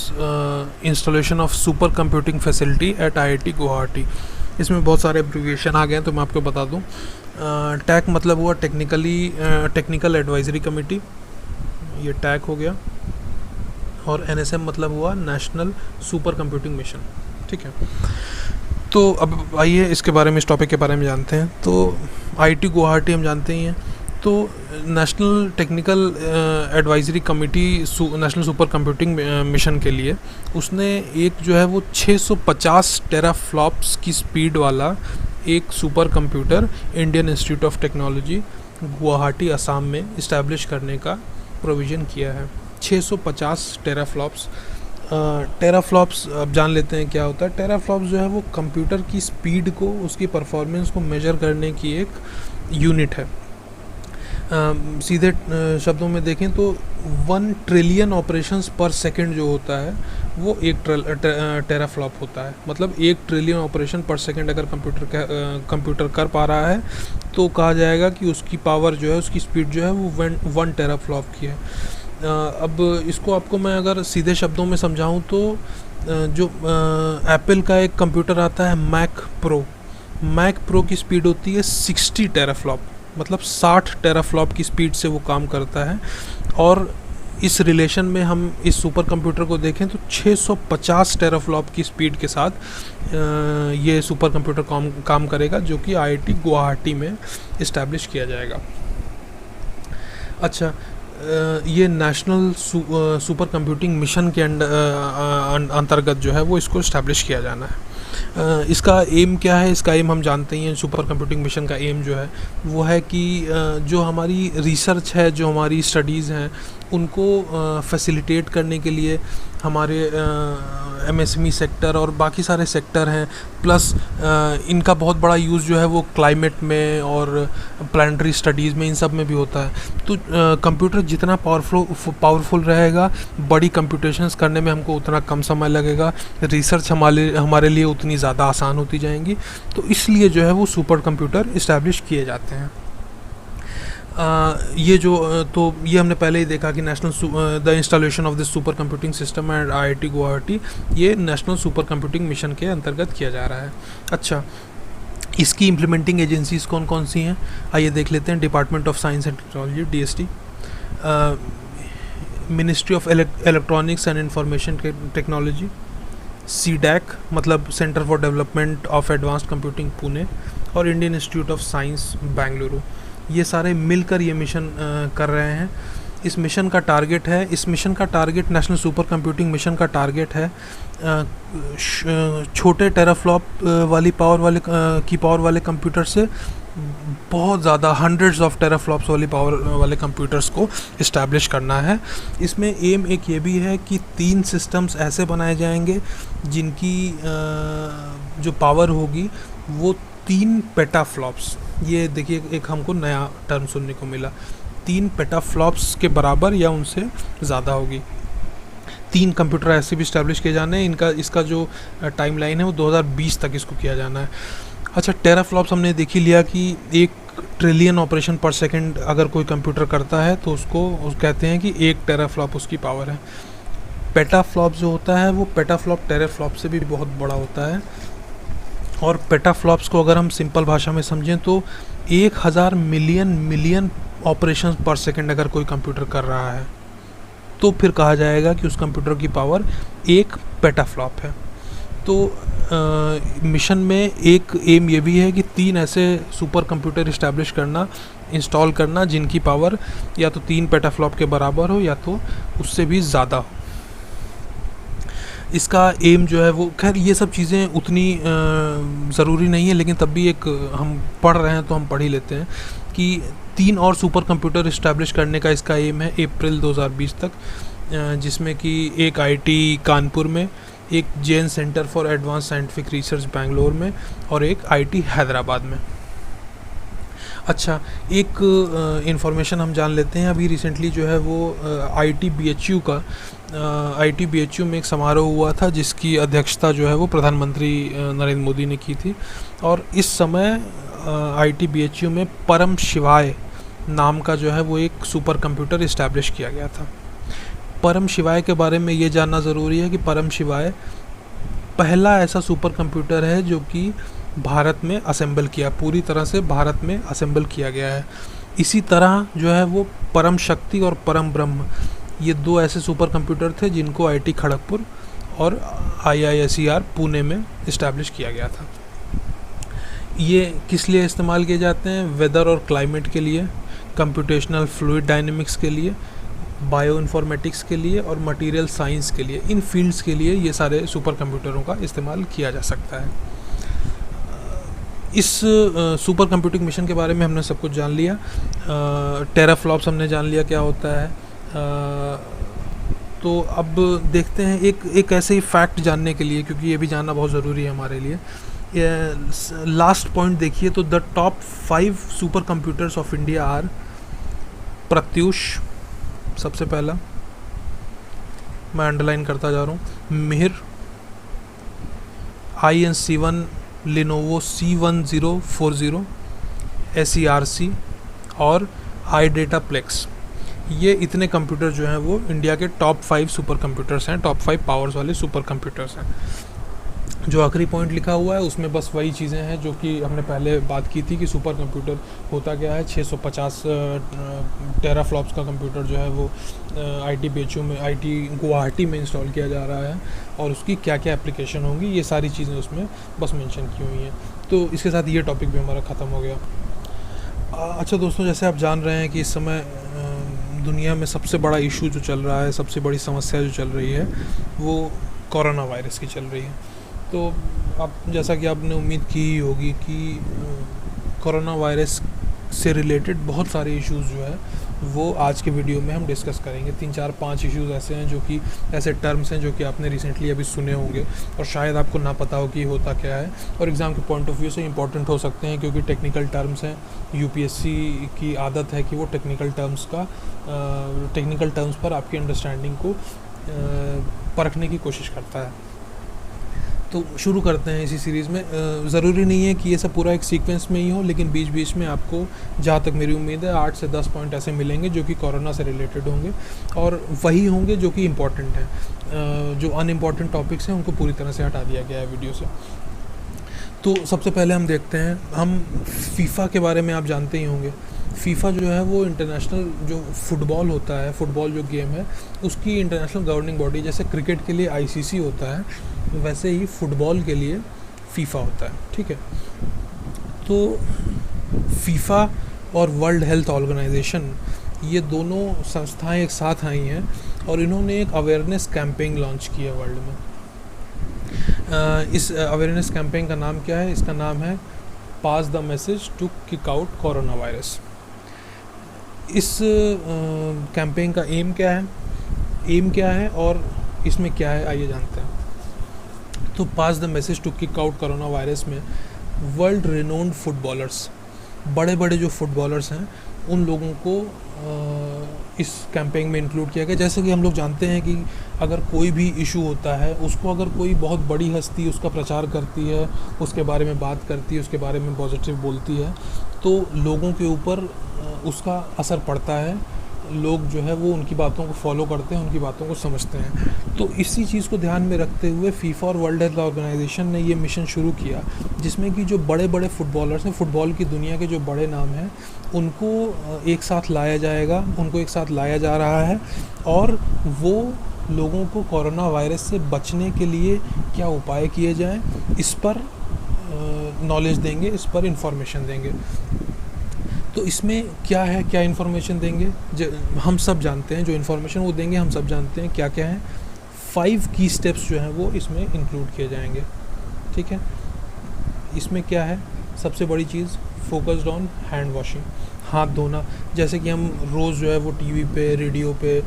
installation of super computing facility at IIT Guwahati. इसमें बहुत सारे एब्रिविएशन आ गए हैं तो मैं आपको बता दूं। टैक मतलब हुआ टेक्निकल एडवाइजरी कमेटी, ये टैक हो गया, और NSM मतलब हुआ नेशनल सुपर कंप्यूटिंग मिशन। ठीक है। तो अब आइए इसके बारे में, इस टॉपिक के बारे में जानते हैं। तो IIT गुवाहाटी हम जानते ही हैं। तो national technical advisory committee national super computing mission के लिए उसने एक जो है वो 650 टेराफ्लॉप्स की स्पीड वाला एक super computer Indian institute of technology Guwahati Assam में इस्टेब्लिश करने का प्रोविज़न किया है। 650 टेराफ्लॉप्स। टेराफ्लॉप्स अब जान लेते हैं क्या होता है। टेराफ्लॉप्स जो है वो कंप्यूटर की स्पीड को, उसकी परफॉर्मेंस को मेजर करने की एक यूनिट है। सीधे शब्दों में देखें तो 1 ट्रिलियन ऑपरेशंस पर सेकंड जो होता है वो एक टेराफ्लॉप होता है। मतलब 1 ट्रिलियन ऑपरेशन पर सेकंड अगर कंप्यूटर कर पा रहा है तो कहा जाएगा कि उसकी पावर जो है, उसकी स्पीड जो है वो 1 टेराफ्लॉप की है। अब इसको आपको मैं अगर सीधे शब्दों में समझाऊं तो जो एप्पल का एक कंप्यूटर आता है मैक प्रो की स्पीड होती है 60 टेराफ्लॉप, मतलब 60 टेराफ्लॉप की स्पीड से वो काम करता है। और इस रिलेशन में हम इस सुपर कंप्यूटर को देखें तो 650 टेराफ्लॉप की स्पीड के साथ ये सुपर कंप्यूटर काम करेगा, जो कि IIT गुवाहाटी में इस्टेब्लिश किया जाएगा। अच्छा, ये नेशनल सुपर कंप्यूटिंग मिशन के अंतर्गत जो है वो इसको इस्टेब्लिश किया जाना है। इसका एम क्या है? इसका एम हम जानते ही हैं। सुपर कंप्यूटिंग मिशन का एम जो है वो है कि जो हमारी रिसर्च है, जो हमारी स्टडीज़ हैं, उनको फैसिलिटेट करने के लिए हमारे MSME सेक्टर और बाकी सारे सेक्टर हैं, प्लस इनका बहुत बड़ा यूज़ जो है वो क्लाइमेट में और प्लानिटरी स्टडीज़ में, इन सब में भी होता है। तो कंप्यूटर जितना पावरफुल रहेगा, बड़ी कंप्यूटेशंस करने में हमको उतना कम समय लगेगा, रिसर्च हमारे लिए उतनी ज़्यादा आसान होती जाएंगी। तो इसलिए जो है वो सुपर कंप्यूटर इस्टेब्लिश किए जाते हैं। ये जो तो ये हमने पहले ही देखा कि the installation of this super computing system eight IIT Guwahati, ये नेशनल सुपर कंप्यूटिंग मिशन के अंतर्गत किया जा रहा है। अच्छा, इसकी इम्प्लीमेंटिंग एजेंसीज कौन कौन सी हैं, आइए देख लेते हैं। Department of science and technology DST, ministry of electronics and information technology, CDAC मतलब centre for development of advanced computing Pune, और Indian institute of science Bengaluru. ये सारे मिलकर ये मिशन कर रहे हैं। इस मिशन का target national super computing mission का टारगेट है छोटे टेराफ्लॉप वाली पावर वाले कंप्यूटर से बहुत ज़्यादा हंड्रेड्स ऑफ टेराफ्लॉप्स वाली पावर वाले कंप्यूटर्स को इस्टेब्लिश करना है। इसमें एम एक ये भी है कि 3 सिस्टम्स ऐसे बनाए जाएंगे जिनकी जो पावर होगी वो 3 पेटाफ्लॉप्स, ये देखिए एक हमको नया टर्म सुनने को मिला, 3 पेटाफ्लॉप्स के बराबर या उनसे ज़्यादा होगी। 3 कंप्यूटर ऐसे भी इस्टेब्लिश किए जाने हैं। इसका जो टाइम लाइन है वो 2020 तक इसको किया जाना है। अच्छा, टेराफ्लॉप्स हमने देख ही लिया कि 1 ट्रिलियन ऑपरेशन पर सेकंड अगर कोई कंप्यूटर करता है तो उसको कहते हैं कि 1 टेराफ्लॉप उसकी पावर है। पेटाफ्लॉप जो होता है वो पेटाफ्लॉप टेराफ्लॉप से भी बहुत बड़ा होता है। और पेटाफ्लॉप्स को अगर हम सिंपल भाषा में समझें तो 1000 मिलियन ऑपरेशन पर सेकंड अगर कोई कंप्यूटर कर रहा है तो फिर कहा जाएगा कि उस कंप्यूटर की पावर 1 पेटाफ्लॉप है। तो मिशन में एक एम ये भी है कि 3 ऐसे सुपर कंप्यूटर इस्टेब्लिश करना, इंस्टॉल करना जिनकी पावर या तो 3 पेटाफ्लॉप के बराबर हो या तो उससे भी ज़्यादा हो। इसका एम जो है वो, खैर ये सब चीज़ें उतनी ज़रूरी नहीं है, लेकिन तब भी एक हम पढ़ रहे हैं तो हम पढ़ ही लेते हैं कि 3 और सुपर कंप्यूटर इस्टेब्लिश करने का इसका एम है अप्रैल 2020 तक, जिसमें कि एक IIT कानपुर में, एक Jain centre for advance scientific research Bangalore में और एक IIT हैदराबाद में। अच्छा, एक इन्फॉर्मेशन हम जान लेते हैं। अभी रिसेंटली जो है वो IIT BHU में एक समारोह हुआ था जिसकी अध्यक्षता जो है वो प्रधानमंत्री नरेंद्र मोदी ने की थी। और इस समय IIT BHU में परम शिवाय नाम का जो है वो एक सुपर कंप्यूटर इस्टेब्लिश किया गया था। परम शिवाय के बारे में ये जानना ज़रूरी है कि परम शिवाय पहला ऐसा सुपर कंप्यूटर है जो कि भारत में असेंबल किया, पूरी तरह से भारत में असेंबल किया गया है। इसी तरह जो है वो परम शक्ति और परम ब्रह्म, ये 2 ऐसे सुपर कंप्यूटर थे जिनको IIT खड़गपुर और IISER पुणे में इस्टेब्लिश किया गया था। ये किस लिए इस्तेमाल किए जाते हैं? वेदर और क्लाइमेट के लिए, कंप्यूटेशनल फ्लूइड डायनेमिक्स के लिए, बायो इन्फॉर्मेटिक्स के लिए और मटेरियल साइंस के लिए। इन फील्ड्स के लिए ये सारे सुपर कंप्यूटरों का इस्तेमाल किया जा सकता है। इस सुपर कंप्यूटिंग मिशन के बारे में हमने सब कुछ जान लिया। टेराफ्लॉप्स हमने जान लिया क्या होता है। तो अब देखते हैं एक ऐसे ही फैक्ट जानने के लिए, क्योंकि ये भी जानना बहुत ज़रूरी है हमारे लिए। लास्ट पॉइंट देखिए तो the top 5 super computers of India are: Pratyush सबसे पहला, मैं अंडरलाइन करता जा रहा हूँ, Mihir, INC1 Lenovo C1040, SERC और iDataPlex। ये इतने कंप्यूटर जो हैं वो इंडिया के टॉप 5 सुपर कंप्यूटर्स हैं, टॉप 5 पावर्स वाले सुपर कंप्यूटर्स हैं। जो आखिरी पॉइंट लिखा हुआ है उसमें बस वही चीज़ें हैं जो कि हमने पहले बात की थी कि सुपर कंप्यूटर होता क्या है। 650 टेराफ्लॉप्स का कंप्यूटर जो है वो IIT BHU में, IIT गुवाहाटी में इंस्टॉल किया जा रहा है और उसकी क्या क्या एप्लीकेशन होंगी, ये सारी चीज़ें उसमें बस मेंशन की हुई हैं। तो इसके साथ ये टॉपिक भी हमारा ख़त्म हो गया। अच्छा दोस्तों, जैसे आप जान रहे हैं कि इस समय दुनिया में सबसे बड़ा इशू जो चल रहा है, सबसे बड़ी समस्या जो चल रही है वो कोरोना वायरस की चल रही है। तो आप, जैसा कि आपने उम्मीद की ही होगी कि कोरोना वायरस से रिलेटेड बहुत सारे इश्यूज़ जो है वो आज के वीडियो में हम डिस्कस करेंगे। 3 4 5 इश्यूज़ ऐसे हैं जो कि ऐसे टर्म्स हैं जो कि आपने रिसेंटली अभी सुने होंगे और शायद आपको ना पता हो कि होता क्या है, और एग्ज़ाम के पॉइंट ऑफ व्यू से इंपॉर्टेंट हो सकते हैं क्योंकि टेक्निकल टर्म्स हैं। UPSC की आदत है कि वो टेक्निकल टर्म्स पर आपकी अंडरस्टैंडिंग को परखने की कोशिश करता है। तो शुरू करते हैं इसी सीरीज़ में। ज़रूरी नहीं है कि ये सब पूरा एक सीक्वेंस में ही हो, लेकिन बीच बीच में आपको, जहाँ तक मेरी उम्मीद है, 8 से 10 पॉइंट ऐसे मिलेंगे जो कि कोरोना से रिलेटेड होंगे, और वही होंगे जो कि इम्पॉर्टेंट हैं। जो अनइम्पॉर्टेंट टॉपिक्स हैं उनको पूरी तरह से हटा दिया गया है वीडियो से। तो सबसे पहले हम देखते हैं, हम फीफा के बारे में आप जानते ही होंगे। फीफा जो है वो इंटरनेशनल जो फुटबॉल होता है, फुटबॉल जो गेम है उसकी इंटरनेशनल गवर्निंग बॉडी। जैसे क्रिकेट के लिए आईसीसी होता है, वैसे ही फुटबॉल के लिए फीफा होता है, ठीक है। तो फीफा और वर्ल्ड हेल्थ ऑर्गेनाइजेशन, ये दोनों संस्थाएं एक साथ आई हैं और इन्होंने एक अवेयरनेस कैंपेन लॉन्च की है वर्ल्ड में। इस अवेयरनेस कैंपेन का नाम क्या है? इसका नाम है pass the message to kick out corona virus. इस कैंपेन का एम क्या है और इसमें क्या है, आइए जानते हैं। तो pass the message to kick out corona virus में वर्ल्ड रिनोन्ड फुटबॉलर्स, बड़े बड़े जो फुटबॉलर्स हैं, उन लोगों को इस कैंपेन में इंक्लूड किया गया। जैसे कि हम लोग जानते हैं कि अगर कोई भी इशू होता है, उसको अगर कोई बहुत बड़ी हस्ती उसका प्रचार करती है, उसके बारे में बात करती है, उसके बारे में पॉजिटिव बोलती है, तो लोगों के ऊपर उसका असर पड़ता है। लोग जो है वो उनकी बातों को फॉलो करते हैं, उनकी बातों को समझते हैं। तो इसी चीज़ को ध्यान में रखते हुए फीफा और वर्ल्ड हेल्थ ऑर्गेनाइजेशन ने ये मिशन शुरू किया, जिसमें कि जो बड़े बड़े फुटबॉलर्स हैं, फुटबॉल की दुनिया के जो बड़े नाम हैं, उनको एक साथ लाया जाएगा, उनको एक साथ लाया जा रहा है, और वो लोगों को कोरोना वायरस से बचने के लिए क्या उपाय किए जाएं, इस पर नॉलेज देंगे, इस पर इंफॉर्मेशन देंगे। तो इसमें क्या है, क्या इन्फॉर्मेशन देंगे? हम सब जानते हैं, जो इन्फॉर्मेशन वो देंगे हम सब जानते हैं क्या क्या है। 5 की स्टेप्स जो हैं वो इसमें इंक्लूड किए जाएंगे, ठीक है। इसमें क्या है? सबसे बड़ी चीज़, फोकस्ड ऑन हैंड वॉशिंग, हाथ धोना। जैसे कि हम रोज़ जो है वो टीवी पे, रेडियो पे,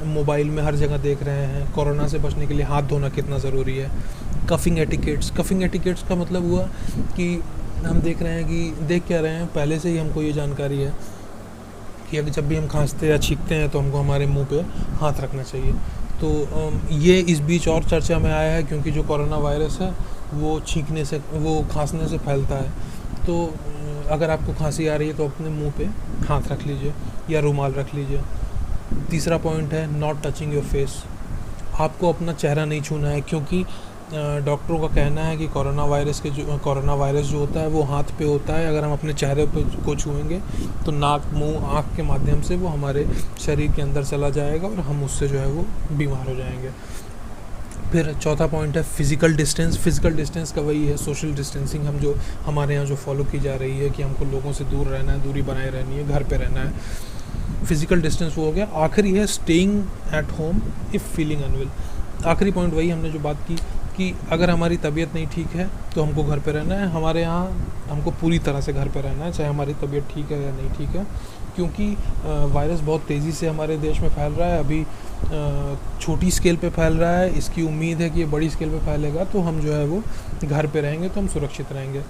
मोबाइल में हर जगह देख रहे हैं, कोरोना से बचने के लिए हाथ धोना कितना ज़रूरी है। कफ़िंग एटिकेट्स का मतलब हुआ कि हम देख रहे हैं कि देख क्या रहे हैं, पहले से ही हमको ये जानकारी है कि अगर जब भी हम खांसते या छींकते हैं तो हमको हमारे मुंह पे हाथ रखना चाहिए। तो ये इस बीच और चर्चा में आया है, क्योंकि जो कोरोना वायरस है वो छींकने से, वो खांसने से फैलता है। तो अगर आपको खांसी आ रही है तो अपने मुंह पे हाथ रख लीजिए या रुमाल रख लीजिए। तीसरा पॉइंट है नॉट टचिंग योर फेस। आपको अपना चेहरा नहीं छूना है, क्योंकि डॉक्टरों का कहना है कि कोरोना वायरस जो होता है वो हाथ पे होता है। अगर हम अपने चेहरे पे को छुएंगे तो नाक, मुंह, आँख के माध्यम से वो हमारे शरीर के अंदर चला जाएगा और हम उससे जो है वो बीमार हो जाएंगे। फिर चौथा पॉइंट है फिज़िकल डिस्टेंस का वही है सोशल डिस्टेंसिंग, हम जो हमारे यहाँ जो फॉलो की जा रही है कि हमको लोगों से दूर रहना है, दूरी बनाए रहनी है, घर पे रहना है। फिज़िकल डिस्टेंस वो हो गया। आखिरी है staying at home if feeling unwell. आखिरी पॉइंट वही हमने जो बात की कि अगर हमारी तबीयत नहीं ठीक है तो हमको घर पे रहना है। हमारे यहाँ हमको पूरी तरह से घर पे रहना है, चाहे हमारी तबीयत ठीक है या नहीं ठीक है, क्योंकि वायरस बहुत तेज़ी से हमारे देश में फैल रहा है। अभी छोटी स्केल पे फैल रहा है, इसकी उम्मीद है कि ये बड़ी स्केल पे फैलेगा, तो हम जो है वो घर पे रहेंगे तो हम सुरक्षित रहेंगे।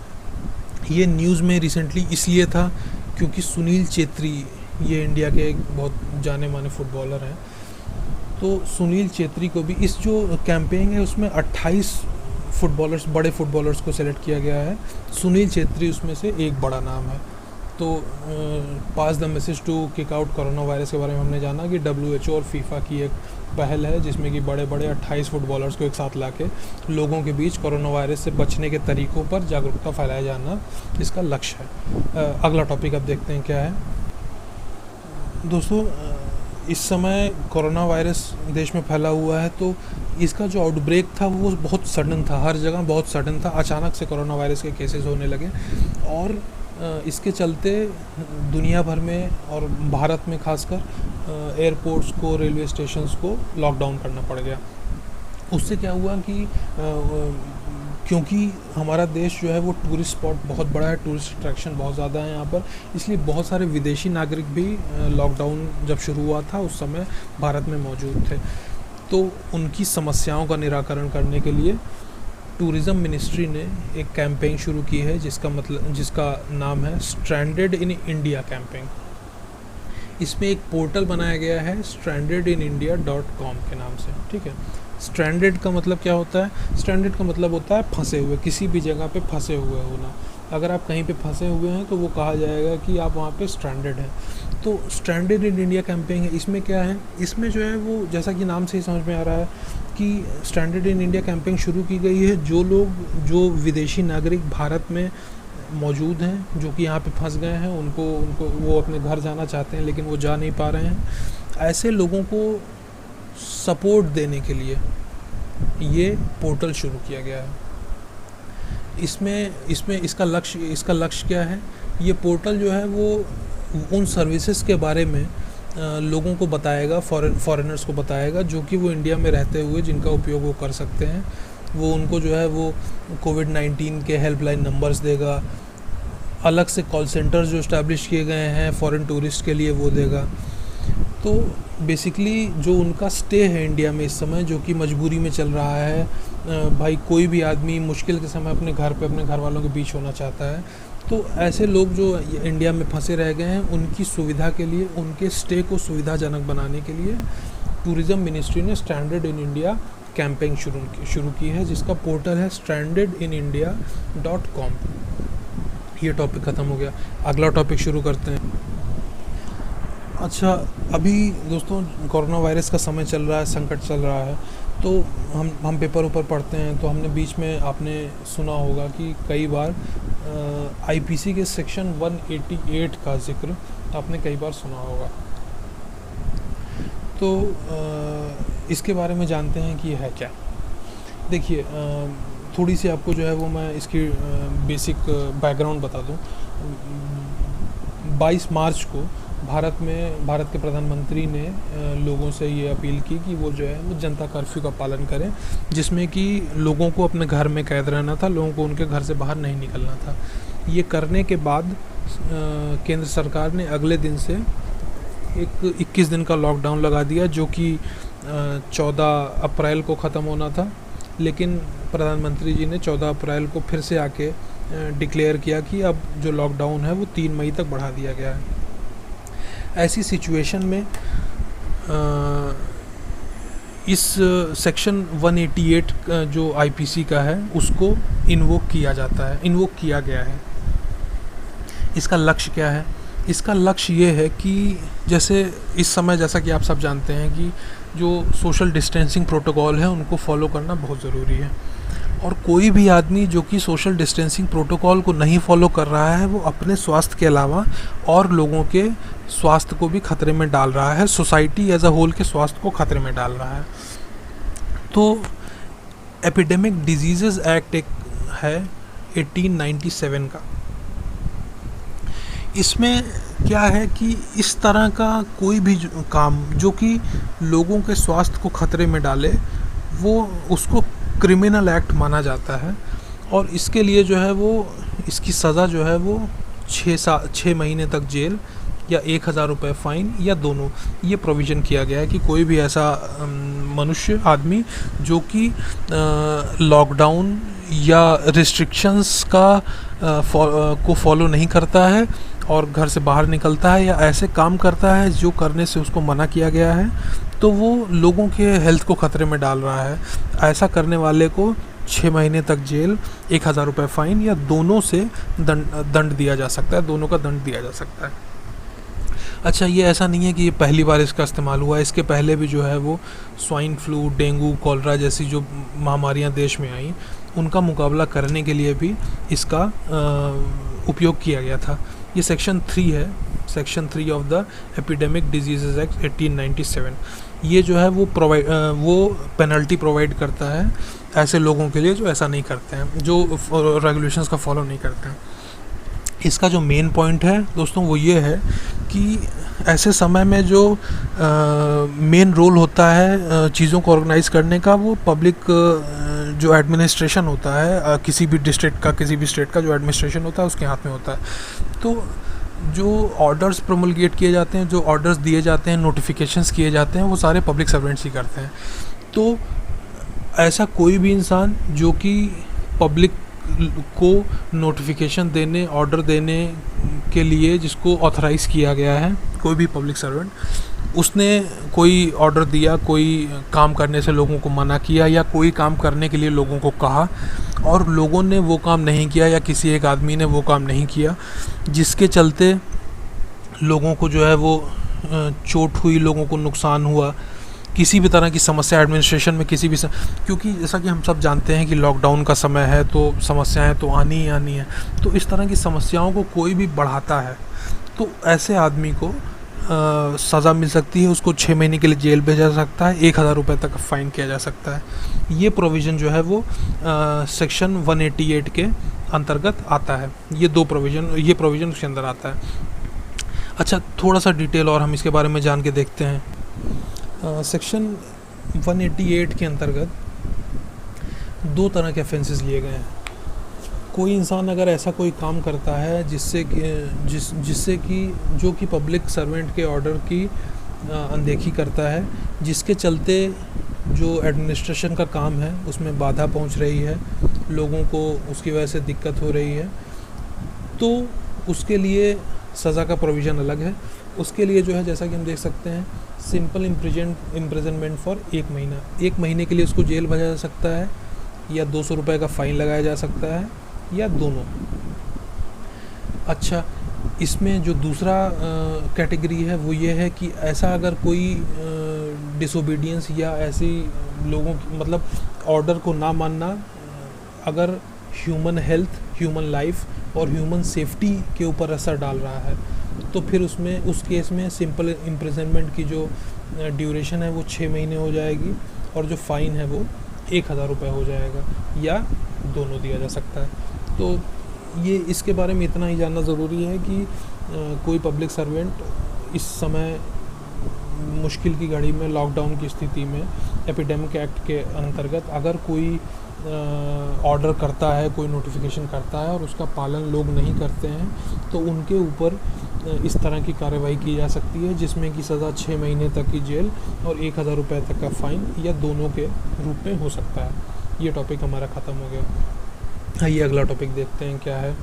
ये न्यूज़ में रिसेंटली इसलिए था क्योंकि सुनील छेत्री, ये इंडिया के एक बहुत जाने माने फुटबॉलर हैं, तो सुनील छेत्री को भी इस जो कैंपेन है उसमें 28 बड़े फुटबॉलर्स को सेलेक्ट किया गया है। सुनील छेत्री उसमें से एक बड़ा नाम है। तो pass the message to kick out corona virus के बारे में हमने जाना कि WHO और फीफा की एक पहल है, जिसमें कि बड़े बड़े 28 फुटबॉलर्स को एक साथ लाके लोगों के बीच कोरोना वायरस से बचने के तरीक़ों पर जागरूकता फैलाया जाना इसका लक्ष्य है। अगला टॉपिक अब देखते हैं क्या है। दोस्तों, इस समय कोरोना वायरस देश में फैला हुआ है, तो इसका जो आउटब्रेक था वो बहुत सडन था, हर जगह बहुत सडन था। अचानक से कोरोना वायरस के केसेस होने लगे और इसके चलते दुनिया भर में और भारत में खासकर एयरपोर्ट्स को, रेलवे स्टेशंस को लॉकडाउन करना पड़ गया। उससे क्या हुआ कि क्योंकि हमारा देश जो है वो टूरिस्ट स्पॉट बहुत बड़ा है, टूरिस्ट अट्रैक्शन बहुत ज़्यादा है यहाँ पर, इसलिए बहुत सारे विदेशी नागरिक भी लॉकडाउन जब शुरू हुआ था उस समय भारत में मौजूद थे। तो उनकी समस्याओं का निराकरण करने के लिए टूरिज़्म मिनिस्ट्री ने एक कैंपेन शुरू की है, जिसका नाम है स्ट्रैंडेड इन इंडिया कैंपेन। इसमें एक पोर्टल बनाया गया है strandedinIndia.com के नाम से, ठीक है। स्ट्रैंडेड का मतलब क्या होता है? स्ट्रैंडेड का मतलब होता है फंसे हुए, किसी भी जगह पे फंसे हुए होना। अगर आप कहीं पे फंसे हुए हैं तो वो कहा जाएगा कि आप वहाँ पे स्ट्रैंडेड हैं। तो स्ट्रैंडेड इन इंडिया कैंपेन है, इसमें क्या है, इसमें जो है वो जैसा कि नाम से ही समझ में आ रहा है कि स्ट्रैंडेड इन इंडिया कैंपेन शुरू की गई है। जो विदेशी नागरिक भारत में मौजूद हैं, जो कि यहाँ पे फंस गए हैं, उनको वो अपने घर जाना चाहते हैं लेकिन वो जा नहीं पा रहे हैं, ऐसे लोगों को सपोर्ट देने के लिए ये पोर्टल शुरू किया गया है। इसमें इसका लक्ष्य क्या है? ये पोर्टल जो है वो उन सर्विसेज के बारे में लोगों को बताएगा, फॉरेनर्स को बताएगा, जो कि वो इंडिया में रहते हुए जिनका उपयोग वो कर सकते हैं। वो उनको जो है वो कोविड-19 के हेल्पलाइन नंबर्स देगा, अलग से कॉल सेंटर्स जो इस्टेब्लिश किए गए हैं फॉरेन टूरिस्ट के लिए वो देगा। तो बेसिकली जो उनका स्टे है इंडिया में इस समय, जो कि मजबूरी में चल रहा है, भाई कोई भी आदमी मुश्किल के समय अपने घर पे अपने घर वालों के बीच होना चाहता है, तो ऐसे लोग जो इंडिया में फंसे रह गए हैं उनकी सुविधा के लिए, उनके स्टे को सुविधाजनक बनाने के लिए टूरिज़्म मिनिस्ट्री ने स्ट्रैंडेड इन इंडिया कैंपेन शुरू की है, जिसका पोर्टल है strandedenindia.com। ये टॉपिक ख़त्म हो गया, अगला टॉपिक शुरू करते हैं। अच्छा, अभी दोस्तों कोरोना वायरस का समय चल रहा है, संकट चल रहा है, तो हम पेपर ऊपर पढ़ते हैं तो हमने बीच में आपने सुना होगा कि कई बार आईपीसी के सेक्शन 188 का जिक्र आपने कई बार सुना होगा। तो इसके बारे में जानते हैं कि यह है क्या। देखिए, थोड़ी सी आपको जो है वो मैं इसकी बेसिक बैकग्राउंड बता दूं। 22 मार्च को भारत के प्रधानमंत्री ने लोगों से ये अपील की कि वो जो है वो जनता कर्फ्यू का पालन करें, जिसमें कि लोगों को अपने घर में कैद रहना था, लोगों को उनके घर से बाहर नहीं निकलना था। ये करने के बाद केंद्र सरकार ने अगले दिन से एक 21 दिन का लॉकडाउन लगा दिया, जो कि 14 अप्रैल को ख़त्म होना था, लेकिन प्रधानमंत्री जी ने 14 अप्रैल को फिर से आके डिक्लेयर किया कि अब जो लॉकडाउन है वो 3 मई तक बढ़ा दिया गया है। ऐसी सिचुएशन में इस सेक्शन 188 जो आईपीसी का है उसको इन्वोक किया गया है। इसका लक्ष्य क्या है? इसका लक्ष्य ये है कि जैसे इस समय, जैसा कि आप सब जानते हैं कि जो सोशल डिस्टेंसिंग प्रोटोकॉल है उनको फॉलो करना बहुत ज़रूरी है, और कोई भी आदमी जो कि सोशल डिस्टेंसिंग प्रोटोकॉल को नहीं फॉलो कर रहा है वो अपने स्वास्थ्य के अलावा और लोगों के स्वास्थ्य को भी खतरे में डाल रहा है, सोसाइटी एज अ होल के स्वास्थ्य को खतरे में डाल रहा है। तो एपिडेमिक डिजीज़ेस एक्ट एक है 1897 का। इसमें क्या है कि इस तरह का कोई भी काम जो कि लोगों के स्वास्थ्य को खतरे में डाले, वो उसको क्रिमिनल एक्ट माना जाता है, और इसके लिए जो है वो इसकी सज़ा जो है वो 6 महीने तक जेल या 1000 रुपये फ़ाइन या दोनों, ये प्रोविज़न किया गया है कि कोई भी ऐसा मनुष्य आदमी जो कि लॉकडाउन या रिस्ट्रिक्शंस को फॉलो नहीं करता है और घर से बाहर निकलता है या ऐसे काम करता है जो करने से उसको मना किया गया है, तो वो लोगों के हेल्थ को ख़तरे में डाल रहा है। ऐसा करने वाले को 6 महीने तक जेल, 1000 रुपये फ़ाइन या दोनों से दंड दिया जा सकता है, दोनों का दंड दिया जा सकता है। अच्छा, ये ऐसा नहीं है कि ये पहली बार इसका इस्तेमाल हुआ, इसके पहले भी जो है वो स्वाइन फ्लू, डेंगू, कॉलरा जैसी जो महामारियाँ देश में आई, उनका मुकाबला करने के लिए भी इसका उपयोग किया गया था। ये सेक्शन 3 है, section 3 of the epidemic diseases act 1897। ये जो है वो पेनल्टी प्रोवाइड करता है ऐसे लोगों के लिए जो ऐसा नहीं करते हैं, जो रेगुलेशंस का फॉलो नहीं करते हैं। इसका जो मेन पॉइंट है दोस्तों वो ये है कि ऐसे समय में जो मेन रोल होता है चीज़ों को ऑर्गेनाइज़ करने का, वो पब्लिक जो एडमिनिस्ट्रेशन होता है किसी भी डिस्ट्रिक्ट का, किसी भी स्टेट का जो एडमिनिस्ट्रेशन होता है उसके हाथ में होता है। तो जो ऑर्डर्स प्रोमलगेट किए जाते हैं, जो ऑर्डर्स दिए जाते हैं, नोटिफिकेशंस किए जाते हैं, वो सारे पब्लिक सर्वेंट्स ही करते हैं। तो ऐसा कोई भी इंसान जो कि पब्लिक को नोटिफिकेशन देने, ऑर्डर देने के लिए जिसको ऑथराइज़ किया गया है, कोई भी पब्लिक सर्वेंट, उसने कोई ऑर्डर दिया, कोई काम करने से लोगों को मना किया, या कोई काम करने के लिए लोगों को कहा और लोगों ने वो काम नहीं किया, या किसी एक आदमी ने वो काम नहीं किया, जिसके चलते लोगों को जो है वो चोट हुई, लोगों को नुकसान हुआ, किसी भी तरह की समस्या एडमिनिस्ट्रेशन में किसी भी क्योंकि जैसा कि हम सब जानते हैं कि लॉकडाउन का समय है तो समस्याएं तो आनी ही आनी है। तो इस तरह की समस्याओं को कोई भी बढ़ाता है तो ऐसे आदमी को सज़ा मिल सकती है, उसको 6 महीने के लिए जेल भेजा जा सकता है, 1,000 रुपये तक फ़ाइन किया जा सकता है। ये प्रोविज़न जो है वो सेक्शन 188 के अंतर्गत आता है। ये प्रोविज़न उसके अंदर आता है। अच्छा, थोड़ा सा डिटेल और हम इसके बारे में जान के देखते हैं। सेक्शन 188 के अंतर्गत 2 तरह के ऑफेंसेस लिए गए हैं। कोई इंसान अगर ऐसा कोई काम करता है जिससे कि जो कि पब्लिक सर्वेंट के ऑर्डर की अनदेखी करता है, जिसके चलते जो एडमिनिस्ट्रेशन का काम है उसमें बाधा पहुंच रही है, लोगों को उसकी वजह से दिक्कत हो रही है, तो उसके लिए सज़ा का प्रोविज़न अलग है। उसके लिए जो है, जैसा कि हम देख सकते हैं, सिंपल इम्प्रिजनमेंट फॉर 1 महीना, 1 महीने के लिए उसको जेल भेजा जा सकता है, या 200 रुपये का फ़ाइन लगाया जा सकता है, या दोनों। अच्छा, इसमें जो दूसरा कैटेगरी है वो ये है कि ऐसा अगर कोई डिसोबीडियंस या ऐसी लोगों की मतलब ऑर्डर को ना मानना अगर ह्यूमन हेल्थ, ह्यूमन लाइफ और ह्यूमन सेफ्टी के ऊपर असर डाल रहा है, तो फिर उस केस में सिंपल इम्प्रिजनमेंट की जो ड्यूरेशन है वो 6 महीने हो जाएगी, और जो फ़ाइन है वो 1,000 रुपये हो जाएगा, या दोनों दिया जा सकता है। तो ये इसके बारे में इतना ही जानना ज़रूरी है कि कोई पब्लिक सर्वेंट इस समय मुश्किल की घड़ी में, लॉकडाउन की स्थिति में, एपिडेमिक एक्ट के अंतर्गत अगर कोई ऑर्डर करता है, कोई नोटिफिकेशन करता है और उसका पालन लोग नहीं करते हैं, तो उनके ऊपर इस तरह की कार्रवाई की जा सकती है, जिसमें कि सज़ा 6 महीने तक की जेल और 1,000 रुपये तक का फ़ाइन, या दोनों के रूप में हो सकता है। ये टॉपिक हमारा ख़त्म हो गया। आइए अगला टॉपिक देखते हैं क्या है।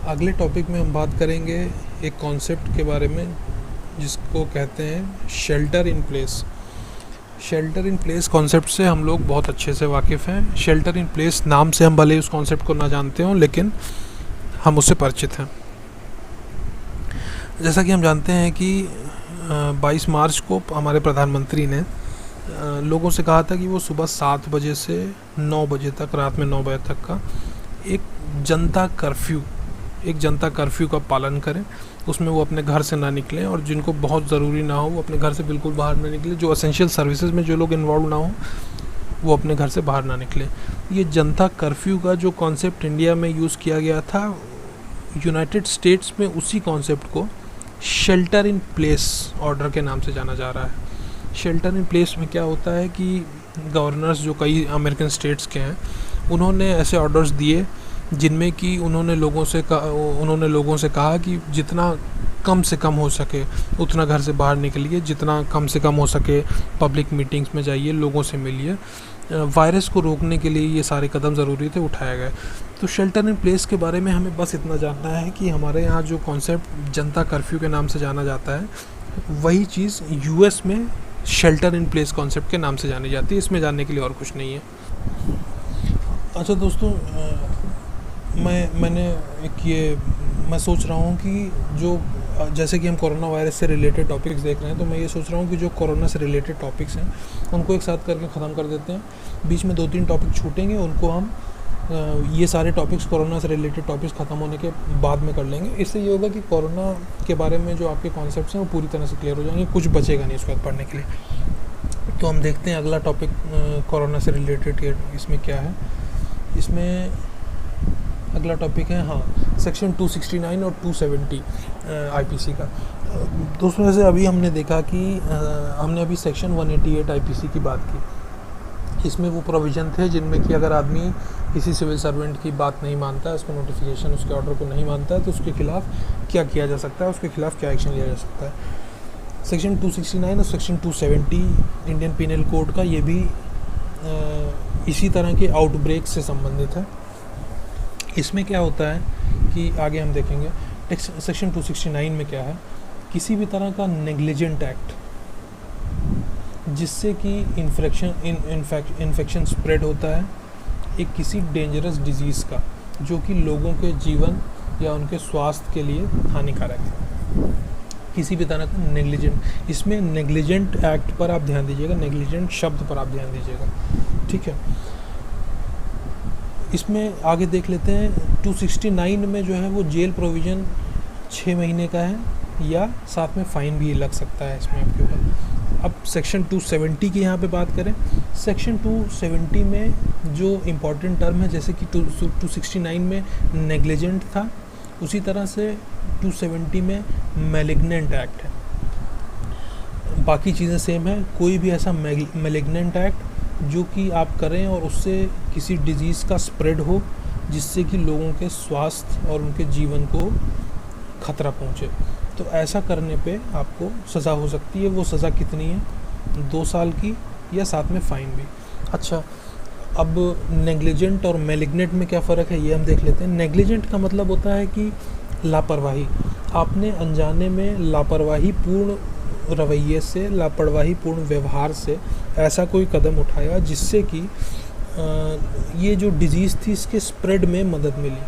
अगले टॉपिक में हम बात करेंगे एक कॉन्सेप्ट के बारे में जिसको कहते हैं shelter in place. Shelter in place concept से हम लोग बहुत अच्छे से वाकिफ़ हैं। शेल्टर इन प्लेस नाम से हम भले उस कॉन्सेप्ट को ना जानते हों, लेकिन हम उससे परिचित हैं। जैसा कि हम जानते हैं कि 22 मार्च को हमारे प्रधानमंत्री ने लोगों से कहा था कि वो सुबह 7 बजे से 9 बजे तक, रात में 9 बजे तक का एक जनता कर्फ्यू का पालन करें। उसमें वो अपने घर से ना निकलें, और जिनको बहुत ज़रूरी ना हो वो अपने घर से बिल्कुल बाहर ना निकले। जो एसेंशियल सर्विसेज में जो लोग इन्वॉल्व ना हो वो अपने घर से बाहर ना निकले। ये जनता कर्फ्यू का जो कॉन्सेप्ट इंडिया में यूज़ किया गया था, यूनाइटेड स्टेट्स में उसी कॉन्सेप्ट को शेल्टर इन प्लेस ऑर्डर के नाम से जाना जा रहा है। शेल्टर इन प्लेस में क्या होता है कि गवर्नर्स जो कई अमेरिकन स्टेट्स के हैं, उन्होंने ऐसे ऑर्डर्स दिए जिनमें कि उन्होंने लोगों से कहा कि जितना कम से कम हो सके उतना घर से बाहर निकलिए, जितना कम से कम हो सके पब्लिक मीटिंग्स में जाइए, लोगों से मिलिए। वायरस को रोकने के लिए ये सारे कदम ज़रूरी थे, उठाए गए। तो शेल्टर इन प्लेस के बारे में हमें बस इतना जानना है कि हमारे यहाँ जो कॉन्सेप्ट जनता कर्फ्यू के नाम से जाना जाता है, वही चीज़ यूएस में शेल्टर इन प्लेस कॉन्सेप्ट के नाम से जानी जाती है। इसमें जानने के लिए और कुछ नहीं है। अच्छा दोस्तों, मैं सोच रहा हूँ कि जो जैसे कि हम कोरोना वायरस से रिलेटेड टॉपिक्स देख रहे हैं, तो मैं ये सोच रहा हूँ कि जो कोरोना से रिलेटेड टॉपिक्स हैं उनको एक साथ करके ख़त्म कर देते हैं। बीच में 2-3 टॉपिक छूटेंगे, उनको हम ये सारे टॉपिक्स, कोरोना से रिलेटेड टॉपिक्स ख़त्म होने के बाद में कर लेंगे। इससे ये होगा कि कोरोना के बारे में जो आपके कॉन्सेप्ट्स हैं वो पूरी तरह से क्लियर हो जाएंगे, कुछ बचेगा नहीं उसके बाद पढ़ने के लिए। तो हम देखते हैं अगला टॉपिक कोरोना से रिलेटेड इसमें क्या है। इसमें अगला टॉपिक है सेक्शन 269 और 270 आईपीसी का। दोस्तों, जैसे अभी हमने देखा कि हमने अभी सेक्शन 188 आईपीसी की बात की। इसमें वो प्रोविज़न थे जिनमें कि अगर आदमी किसी सिविल सर्वेंट की बात नहीं मानता है, उसको नोटिफिकेशन, उसके ऑर्डर को नहीं मानता है, तो उसके खिलाफ क्या किया जा सकता है, उसके खिलाफ क्या एक्शन लिया जा सकता है। सेक्शन 269 और सेक्शन 270 इंडियन पीनल कोड का, ये भी इसी तरह के आउटब्रेक से संबंधित है। इसमें क्या होता है कि आगे हम देखेंगे। सेक्शन 269 में क्या है किसी भी तरह का नेग्लिजेंट एक्ट जिससे कि इन्फेक्शन स्प्रेड होता है एक किसी डेंजरस डिजीज़ का, जो कि लोगों के जीवन या उनके स्वास्थ्य के लिए हानिकारक है। किसी भी तरह का नेग्लिजेंट, इसमें नेग्लिजेंट एक्ट पर आप ध्यान दीजिएगा, नेग्लिजेंट शब्द पर आप ध्यान दीजिएगा, ठीक है। इसमें आगे देख लेते हैं 269 में जो है वो जेल प्रोविज़न 6 महीने का है, या साथ में फ़ाइन भी लग सकता है इसमें आपके ऊपर। अब सेक्शन 270 की यहाँ पे बात करें, सेक्शन 270 में जो इम्पोर्टेंट टर्म है, जैसे कि 269 में नेग्लिजेंट था, उसी तरह से 270 में मैलिग्नेंट एक्ट है। बाकी चीज़ें सेम है, कोई भी ऐसा मैलिग्नेंट एक्ट जो कि आप करें और उससे किसी डिजीज़ का स्प्रेड हो जिससे कि लोगों के स्वास्थ्य और उनके जीवन को खतरा पहुंचे, तो ऐसा करने पे आपको सज़ा हो सकती है। वो सज़ा कितनी है? 2 साल की, या साथ में फ़ाइन भी। अच्छा, अब नेग्लिजेंट और मैलिग्नेंट में क्या फ़र्क है ये हम देख लेते हैं। नेग्लिजेंट का मतलब होता है कि लापरवाही, आपने अनजाने में लापरवाही पूर्ण रवैये से, लापरवाही पूर्ण व्यवहार से ऐसा कोई कदम उठाया जिससे कि ये जो डिजीज़ थी इसके स्प्रेड में मदद मिली,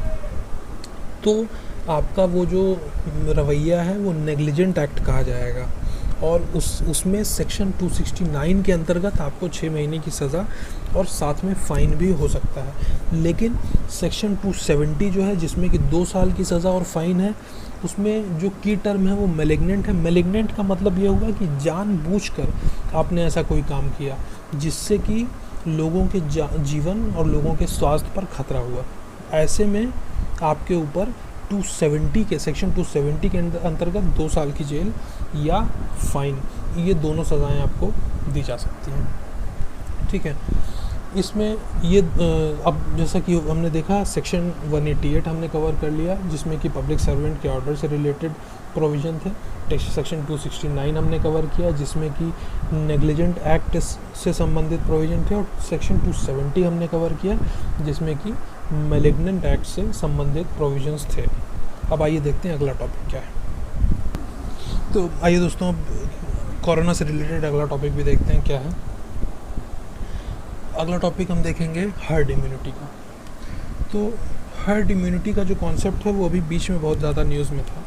तो आपका वो जो रवैया है वो नेग्लिजेंट एक्ट कहा जाएगा। और उसमें सेक्शन 269 के अंतर्गत आपको 6 महीने की सज़ा और साथ में फ़ाइन भी हो सकता है। लेकिन सेक्शन 270 जो है, जिसमें कि 2 साल की सज़ा और फ़ाइन है, उसमें जो की टर्म है वो मैलिग्नेंट है। मैलिग्नेंट का मतलब ये हुआ कि जानबूझकर आपने ऐसा कोई काम किया जिससे कि लोगों के जीवन और लोगों के स्वास्थ्य पर खतरा हुआ। ऐसे में आपके ऊपर 270 के सेक्शन 270 के अंतर्गत 2 साल की जेल या फ़ाइन, ये दोनों सज़ाएं आपको दी जा सकती हैं, ठीक है। इसमें ये अब जैसा कि हमने देखा सेक्शन 188 हमने कवर कर लिया, जिसमें कि पब्लिक सर्वेंट के ऑर्डर से रिलेटेड प्रोविज़न थे। सेक्शन 269 हमने कवर किया, जिसमें कि नेग्लिजेंट एक्ट से संबंधित प्रोविज़न थे। और सेक्शन 270 हमने कवर किया, जिसमें कि मैलिग्नेंट एक्ट से संबंधित प्रोविजंस थे। अब आइए देखते हैं अगला टॉपिक क्या है। तो आइए दोस्तों, अब कोरोना से रिलेटेड अगला टॉपिक भी देखते हैं क्या है। अगला टॉपिक हम देखेंगे हर्ड इम्यूनिटी का। तो हर्ड इम्यूनिटी का जो कॉन्सेप्ट है वो अभी बीच में बहुत ज़्यादा न्यूज़ में था।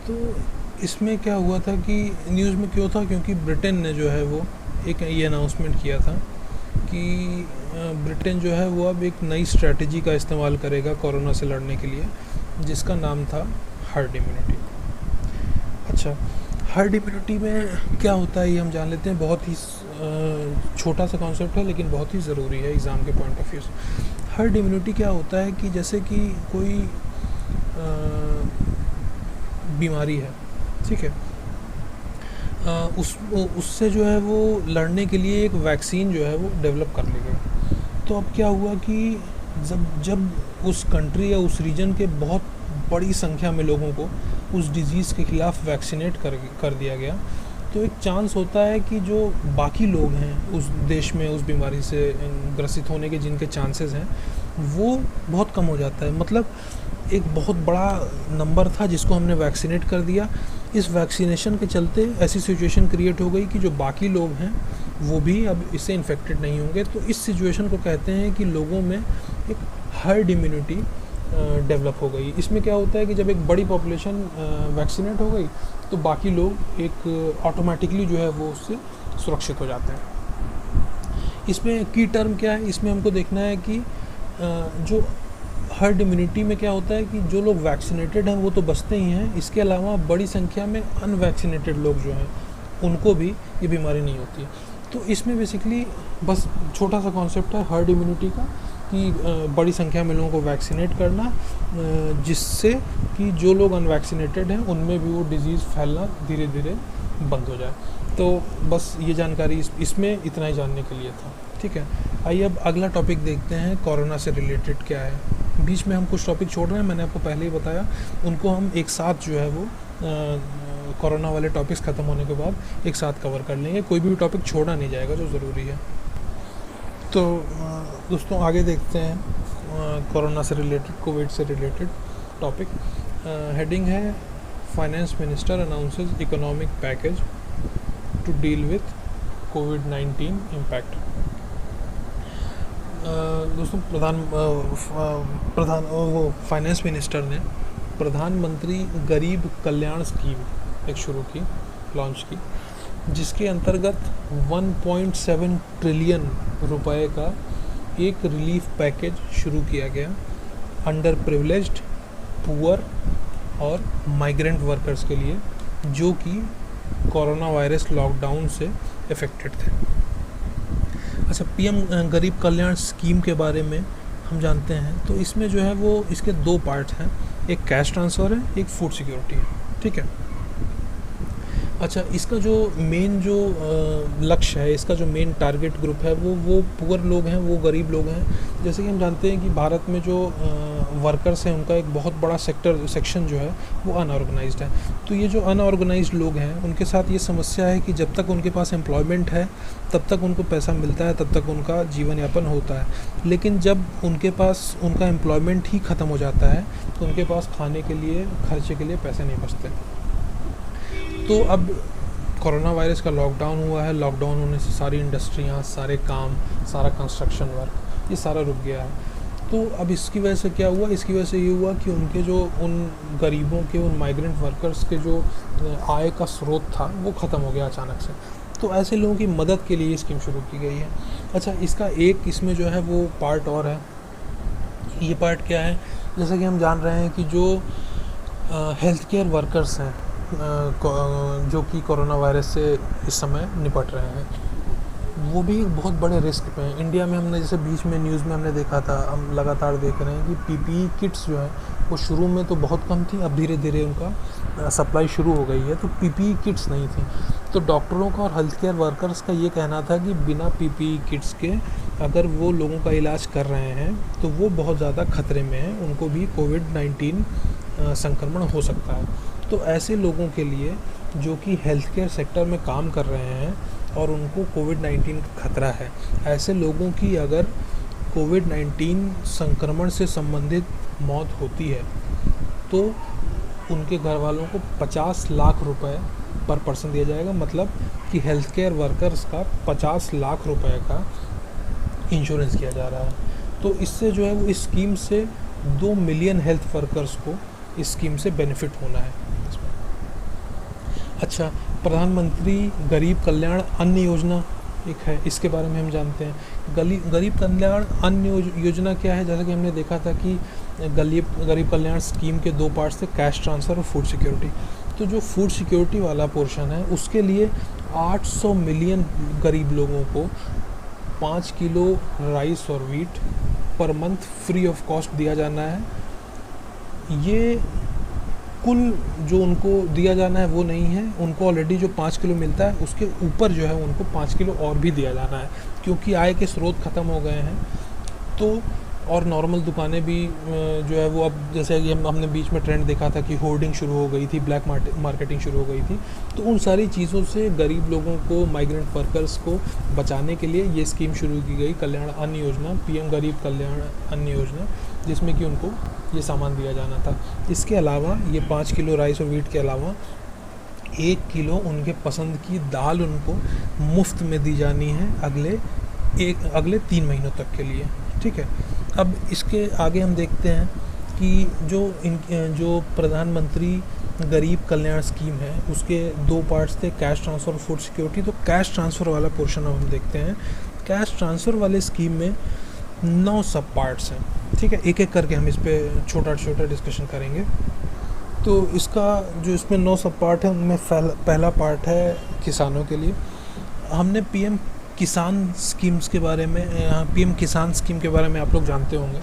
तो इसमें क्या हुआ था कि न्यूज़ में क्यों था, क्योंकि ब्रिटेन ने जो है वो एक ये अनाउंसमेंट किया था कि ब्रिटेन जो है वो अब एक नई स्ट्रैटेजी का इस्तेमाल करेगा कोरोना से लड़ने के लिए, जिसका नाम था हर्ड इम्यूनिटी। अच्छा, हर्ड इम्यूनिटी में क्या होता है ये हम जान लेते हैं। बहुत ही छोटा सा कॉन्सेप्ट है, लेकिन बहुत ही ज़रूरी है एग्ज़ाम के पॉइंट ऑफ व्यू से। हर्ड इम्यूनिटी क्या होता है कि जैसे कि कोई बीमारी है, ठीक है, उससे जो है वो लड़ने के लिए एक वैक्सीन जो है वो डेवलप कर ली गई। तो अब क्या हुआ कि जब उस कंट्री या उस रीजन के बहुत बड़ी संख्या में लोगों को उस डिज़ीज़ के ख़िलाफ़ वैक्सीनेट कर दिया गया, तो एक चांस होता है कि जो बाकी लोग हैं उस देश में उस बीमारी से ग्रसित होने के जिनके चांसेस हैं वो बहुत कम हो जाता है। मतलब एक बहुत बड़ा नंबर था जिसको हमने वैक्सीनेट कर दिया। इस वैक्सीनेशन के चलते ऐसी सिचुएशन क्रिएट हो गई कि जो बाकी लोग हैं वो भी अब इससे इन्फेक्टेड नहीं होंगे। तो इस सिचुएशन को कहते हैं कि लोगों में एक हर्ड इम्यूनिटी डेवलप हो गई। इसमें क्या होता है कि जब एक बड़ी पॉपुलेशन वैक्सीनेट हो गई तो बाकी लोग एक ऑटोमेटिकली जो है वो उससे सुरक्षित हो जाते हैं। इसमें की टर्म क्या है, इसमें हमको देखना है कि जो हर्ड इम्यूनिटी में क्या होता है कि जो लोग वैक्सीनेटेड हैं वो तो बचते ही हैं, इसके अलावा बड़ी संख्या में अनवैक्सीनेटेड लोग जो हैं उनको भी ये बीमारी नहीं होती। तो इसमें बेसिकली बस छोटा सा कॉन्सेप्ट है हर्ड इम्यूनिटी का कि बड़ी संख्या में लोगों को वैक्सीनेट करना, जिससे कि जो लोग अनवैक्सीनेटेड हैं उनमें भी वो डिज़ीज़ फैलना धीरे धीरे बंद हो जाए। तो बस ये जानकारी इसमें इतना ही जानने के लिए था, ठीक है। आइए अब अगला टॉपिक देखते हैं कोरोना से रिलेटेड क्या है। बीच में हम कुछ टॉपिक छोड़ रहे हैं, मैंने आपको पहले ही बताया, उनको हम एक साथ जो है वो कोरोना वाले टॉपिक्स ख़त्म होने के बाद एक साथ कवर कर लेंगे। कोई भी टॉपिक छोड़ा नहीं जाएगा जो ज़रूरी है। तो दोस्तों आगे देखते हैं कोरोना से रिलेटेड, कोविड से रिलेटेड टॉपिक। हेडिंग है finance minister announces economic package to deal with कोविड-19 इम्पैक्ट। दोस्तों वो फाइनेंस मिनिस्टर ने प्रधानमंत्री गरीब कल्याण स्कीम एक शुरू की, लॉन्च की, जिसके अंतर्गत 1.7 ट्रिलियन रुपए का एक रिलीफ पैकेज शुरू किया गया अंडर प्रिविलेज्ड, पुअर और माइग्रेंट वर्कर्स के लिए, जो कि कोरोना वायरस लॉकडाउन से अफेक्टेड थे। अच्छा, पीएम गरीब कल्याण स्कीम के बारे में हम जानते हैं तो इसमें जो है वो इसके दो पार्ट हैं, एक कैश ट्रांसफ़र है, एक फूड सिक्योरिटी है, ठीक है। अच्छा, इसका जो मेन जो लक्ष्य है, इसका जो मेन टारगेट ग्रुप है वो पुअर लोग हैं, वो गरीब लोग हैं। जैसे कि हम जानते हैं कि भारत में जो वर्कर्स हैं उनका एक बहुत बड़ा सेक्शन जो है वो अनऑर्गेनाइज्ड है। तो ये जो अनऑर्गेनाइज्ड लोग हैं उनके साथ ये समस्या है कि जब तक उनके पास एम्प्लॉयमेंट है तब तक उनको पैसा मिलता है, तब तक उनका जीवन यापन होता है। लेकिन जब उनके पास उनका एम्प्लॉयमेंट ही ख़त्म हो जाता है तो उनके पास खाने के लिए, खर्चे के लिए पैसे नहीं बचते। तो अब कोरोना वायरस का लॉकडाउन हुआ है, लॉकडाउन होने से सारी इंडस्ट्रियाँ, सारे काम, सारा कंस्ट्रक्शन वर्क, ये सारा रुक गया है। तो अब इसकी वजह से क्या हुआ, इसकी वजह से ये हुआ कि उनके जो उन गरीबों के, उन माइग्रेंट वर्कर्स के जो आय का स्रोत था वो ख़त्म हो गया अचानक से। तो ऐसे लोगों की मदद के लिए ये स्कीम शुरू की गई है। अच्छा, इसका एक इसमें जो है वो पार्ट और है। ये पार्ट क्या है, जैसा कि हम जान रहे हैं कि जो हेल्थ केयर वर्कर्स हैं जो कि कोरोना वायरस से इस समय निपट रहे हैं, वो भी बहुत बड़े रिस्क पे हैं। इंडिया में हमने जैसे बीच में न्यूज़ में हमने देखा था, हम लगातार देख रहे हैं कि पीपीई किट्स जो हैं वो शुरू में तो बहुत कम थी, अब धीरे धीरे उनका सप्लाई शुरू हो गई है। तो पीपीई किट्स नहीं थी, तो डॉक्टरों का और हेल्थ केयर वर्कर्स का ये कहना था कि बिना पीपीई किट्स के अगर वो लोगों का इलाज कर रहे हैं तो वो बहुत ज़्यादा खतरे में हैं, उनको भी कोविड-19 संक्रमण हो सकता है। तो ऐसे लोगों के लिए जो कि हेल्थ केयर सेक्टर में काम कर रहे हैं और उनको कोविड-19 का खतरा है, ऐसे लोगों की अगर कोविड-19 संक्रमण से संबंधित मौत होती है तो उनके घर वालों को 50 लाख रुपए पर पर्सन दिया जाएगा। मतलब कि हेल्थ केयर वर्कर्स का 50 लाख रुपए का इंश्योरेंस किया जा रहा है। तो इससे जो है वो इस स्कीम से 2 मिलियन हेल्थ वर्कर्स को इस स्कीम से बेनिफिट होना है। अच्छा, प्रधानमंत्री गरीब कल्याण अन्न योजना एक है, इसके बारे में हम जानते हैं। गरीब कल्याण अन्न योजना क्या है, जैसा कि हमने देखा था कि गरीब कल्याण स्कीम के दो पार्ट्स थे, कैश ट्रांसफ़र और फूड सिक्योरिटी। तो जो फूड सिक्योरिटी वाला पोर्शन है उसके लिए 800 मिलियन गरीब लोगों को 5 किलो राइस और wheat per month free of cost दिया जाना है। ये कुल जो उनको दिया जाना है वो नहीं है, उनको ऑलरेडी जो 5 किलो मिलता है उसके ऊपर जो है उनको 5 किलो और भी दिया जाना है, क्योंकि आय के स्रोत ख़त्म हो गए हैं। तो और नॉर्मल दुकानें भी जो है वो अब, जैसे कि हमने बीच में ट्रेंड देखा था कि होर्डिंग शुरू हो गई थी, ब्लैक मार्केटिंग शुरू हो गई थी। तो उन सारी चीज़ों से गरीब लोगों को, माइग्रेंट वर्कर्स को बचाने के लिए ये स्कीम शुरू की गई, कल्याण अन्न योजना, पीएम गरीब कल्याण अन्न योजना, जिसमें कि उनको ये सामान दिया जाना था। इसके अलावा ये 5 किलो राइस और वीट के अलावा 1 किलो उनके पसंद की दाल उनको मुफ्त में दी जानी है अगले 3 महीनों तक के लिए, ठीक है। अब इसके आगे हम देखते हैं कि जो प्रधानमंत्री गरीब कल्याण स्कीम है उसके 2 पार्ट्स थे, कैश ट्रांसफ़र और फूड सिक्योरिटी। तो कैश ट्रांसफ़र वाला पोर्शन अब हम देखते हैं। कैश ट्रांसफ़र वाले स्कीम में 9 सब पार्ट्स हैं, ठीक है। एक एक करके हम इस पर छोटा छोटा डिस्कशन करेंगे। तो इसका जो इसमें 9 सब पार्ट है उनमें पहला पार्ट है किसानों के लिए। हमने पीएम किसान स्कीम के बारे में आप लोग जानते होंगे।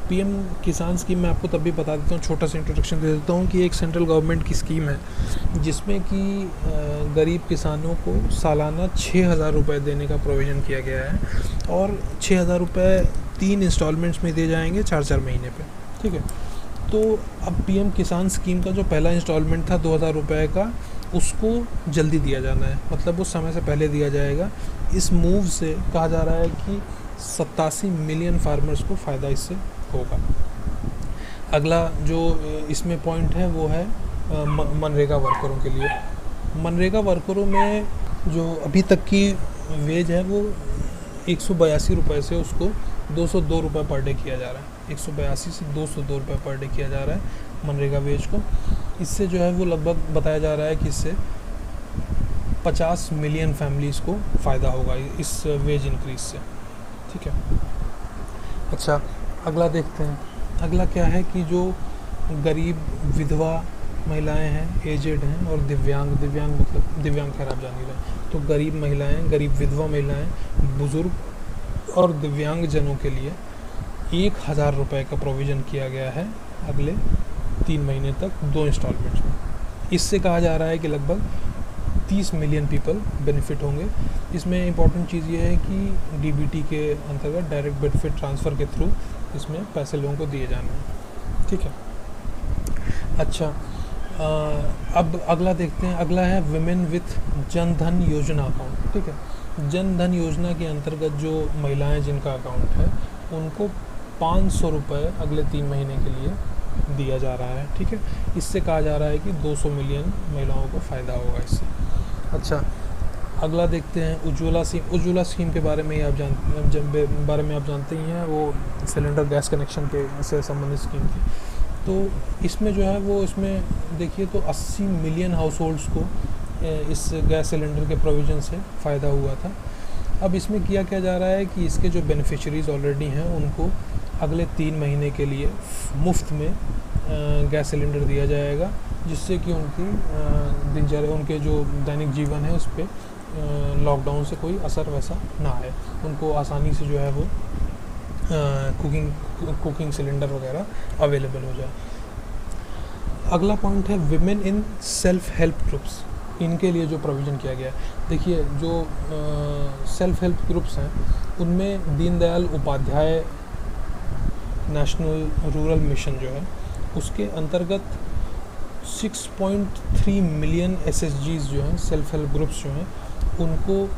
पीएम किसान स्कीम में आपको तब भी बता देता हूँ, छोटा सा इंट्रोडक्शन दे देता हूँ कि एक सेंट्रल गवर्नमेंट की स्कीम है जिसमें कि गरीब किसानों को सालाना 6,000 रुपये देने का प्रोविज़न किया गया है और 6,000 रुपये 3 इंस्टॉलमेंट्स में दिए जाएंगे 4-4 महीने पे, ठीक है। तो अब पीएम किसान स्कीम का जो पहला इंस्टॉलमेंट था 2,000 रुपये का, उसको जल्दी दिया जाना है, मतलब वो समय से पहले दिया जाएगा। इस मूव से कहा जा रहा है कि 87 मिलियन फार्मर्स को फ़ायदा इससे होगा। अगला जो इसमें पॉइंट है वो है मनरेगा वर्करों के लिए। मनरेगा वर्करों में जो अभी तक की वेज है वो 182 रुपये से उसको 202 रुपये पर डे किया जा रहा है। 182 से 202 रुपये पर डे किया जा रहा है मनरेगा वेज को। इससे जो है वो लगभग बताया जा रहा है कि इससे 50 मिलियन फैमिलीज़ को फ़ायदा होगा इस वेज इंक्रीज से। ठीक है, अच्छा अगला देखते हैं। अगला क्या है कि जो गरीब विधवा महिलाएं हैं, एजेड हैं और दिव्यांग मतलब दिव्यांग खैर आप जान ही रहे हैं, तो गरीब महिलाएं, गरीब विधवा महिलाएं, बुज़ुर्ग और दिव्यांग जनों के लिए 1000 रुपये का प्रोविज़न किया गया है अगले 3 महीने तक 2 इंस्टॉलमेंट्स में। इससे कहा जा रहा है कि लगभग 30 मिलियन पीपल बेनिफिट होंगे। इसमें इम्पॉर्टेंट चीज़ ये है कि डीबीटी के अंतर्गत डायरेक्ट बेनिफिट ट्रांसफ़र के थ्रू इसमें पैसे लोगों को दिए जाने हैं। ठीक है, अच्छा अब अगला देखते हैं। अगला है विमेन विथ जन धन योजना अकाउंट। ठीक है, जन धन योजना के अंतर्गत जो महिलाएं जिनका अकाउंट है उनको 500 रुपये अगले 3 महीने के लिए दिया जा रहा है। ठीक है, इससे कहा जा रहा है कि 200 मिलियन महिलाओं को फ़ायदा होगा इससे। अच्छा अगला देखते हैं उज्ज्वला स्कीम। उज्ज्वला स्कीम के बारे में आप जानते ही हैं, वो सिलेंडर गैस कनेक्शन के से संबंधित स्कीम थी। तो इसमें जो है वो इसमें देखिए तो 80 मिलियन हाउस होल्ड्स को इस गैस सिलेंडर के प्रोविज़न से फ़ायदा हुआ था। अब इसमें किया क्या जा रहा है कि इसके जो बेनिफिशरीज़ ऑलरेडी हैं उनको अगले 3 महीने के लिए मुफ्त में गैस सिलेंडर दिया जाएगा, जिससे कि उनकी दिनचर्या, उनके जो दैनिक जीवन है उस पर लॉकडाउन से कोई असर वैसा ना आए, उनको आसानी से जो है वो कुकिंग सिलेंडर वगैरह अवेलेबल हो जाए। अगला पॉइंट है women in self help groups. इनके लिए जो प्रोविज़न किया गया है, देखिए जो सेल्फ हेल्प ग्रुप्स हैं उनमें Deendayal Upadhyay national rural mission जो है उसके अंतर्गत 6.3 मिलियन एसएचजीज जो हैं, सेल्फ हेल्प ग्रुप्स जो हैं, उनको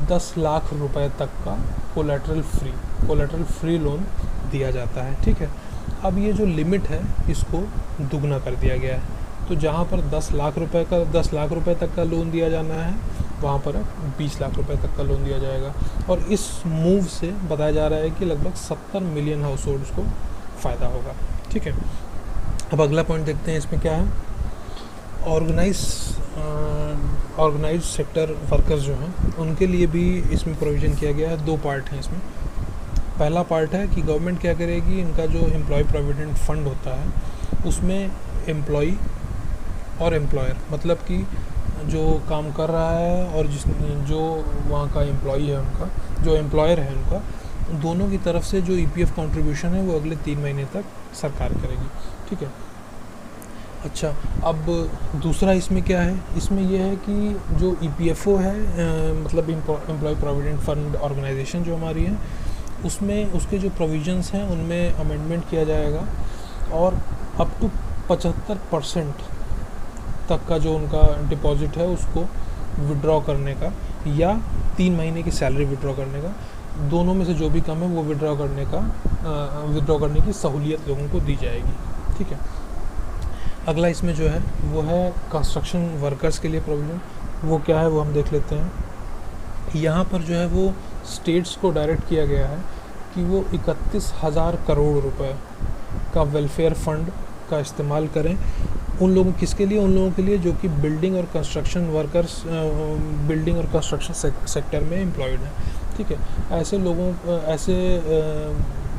10 लाख रुपए तक का कोलेटरल फ्री लोन दिया जाता है। ठीक है, अब ये जो लिमिट है इसको दुगना कर दिया गया है। तो जहाँ पर 10 लाख रुपए तक का लोन दिया जाना है वहाँ पर 20 लाख रुपए तक का लोन दिया जाएगा। और इस मूव से बताया जा रहा है कि लगभग 70 मिलियन हाउस होल्ड्स को फ़ायदा होगा। ठीक है, अब अगला पॉइंट देखते हैं इसमें क्या है। ऑर्गेनाइज सेक्टर वर्कर्स जो हैं उनके लिए भी इसमें प्रोविज़न किया गया है। 2 पार्ट हैं इसमें। पहला पार्ट है कि गवर्नमेंट क्या करेगी, इनका जो एम्प्लॉय प्रोविडेंट फंड होता है उसमें एम्प्लॉई और एम्प्लॉयर, मतलब कि जो काम कर रहा है और जो वहाँ का एम्प्लॉई है, उनका जो एम्प्लॉयर है उनका, दोनों की तरफ से जो ईपीएफ कंट्रीब्यूशन है वो अगले 3 महीने तक सरकार करेगी। ठीक है, अच्छा अब दूसरा इसमें क्या है, इसमें यह है कि जो ईपीएफओ है मतलब एम्प्लॉय प्रोविडेंट फंड ऑर्गेनाइजेशन जो हमारी है, उसमें उसके जो प्रोविजंस हैं उनमें अमेंडमेंट किया जाएगा और अप टू 75% तक का जो उनका डिपॉजिट है उसको विड्रॉ करने का या 3 महीने की सैलरी विड्रॉ करने का, दोनों में से जो भी कम है वो विड्रॉ करने की सहूलियत लोगों को दी जाएगी। ठीक है, अगला इसमें जो है वो है कंस्ट्रक्शन वर्कर्स के लिए प्रोविज़न। वो क्या है वो हम देख लेते हैं। यहाँ पर जो है वो स्टेट्स को डायरेक्ट किया गया है कि वो 31,000 करोड़ रुपए का वेलफेयर फंड का इस्तेमाल करें। उन लोगों किसके लिए? उन लोगों के लिए जो कि बिल्डिंग और कंस्ट्रक्शन वर्कर्स बिल्डिंग और कंस्ट्रक्शन सेक्टर में एम्प्लॉयड हैं। ठीक है, ऐसे लोगों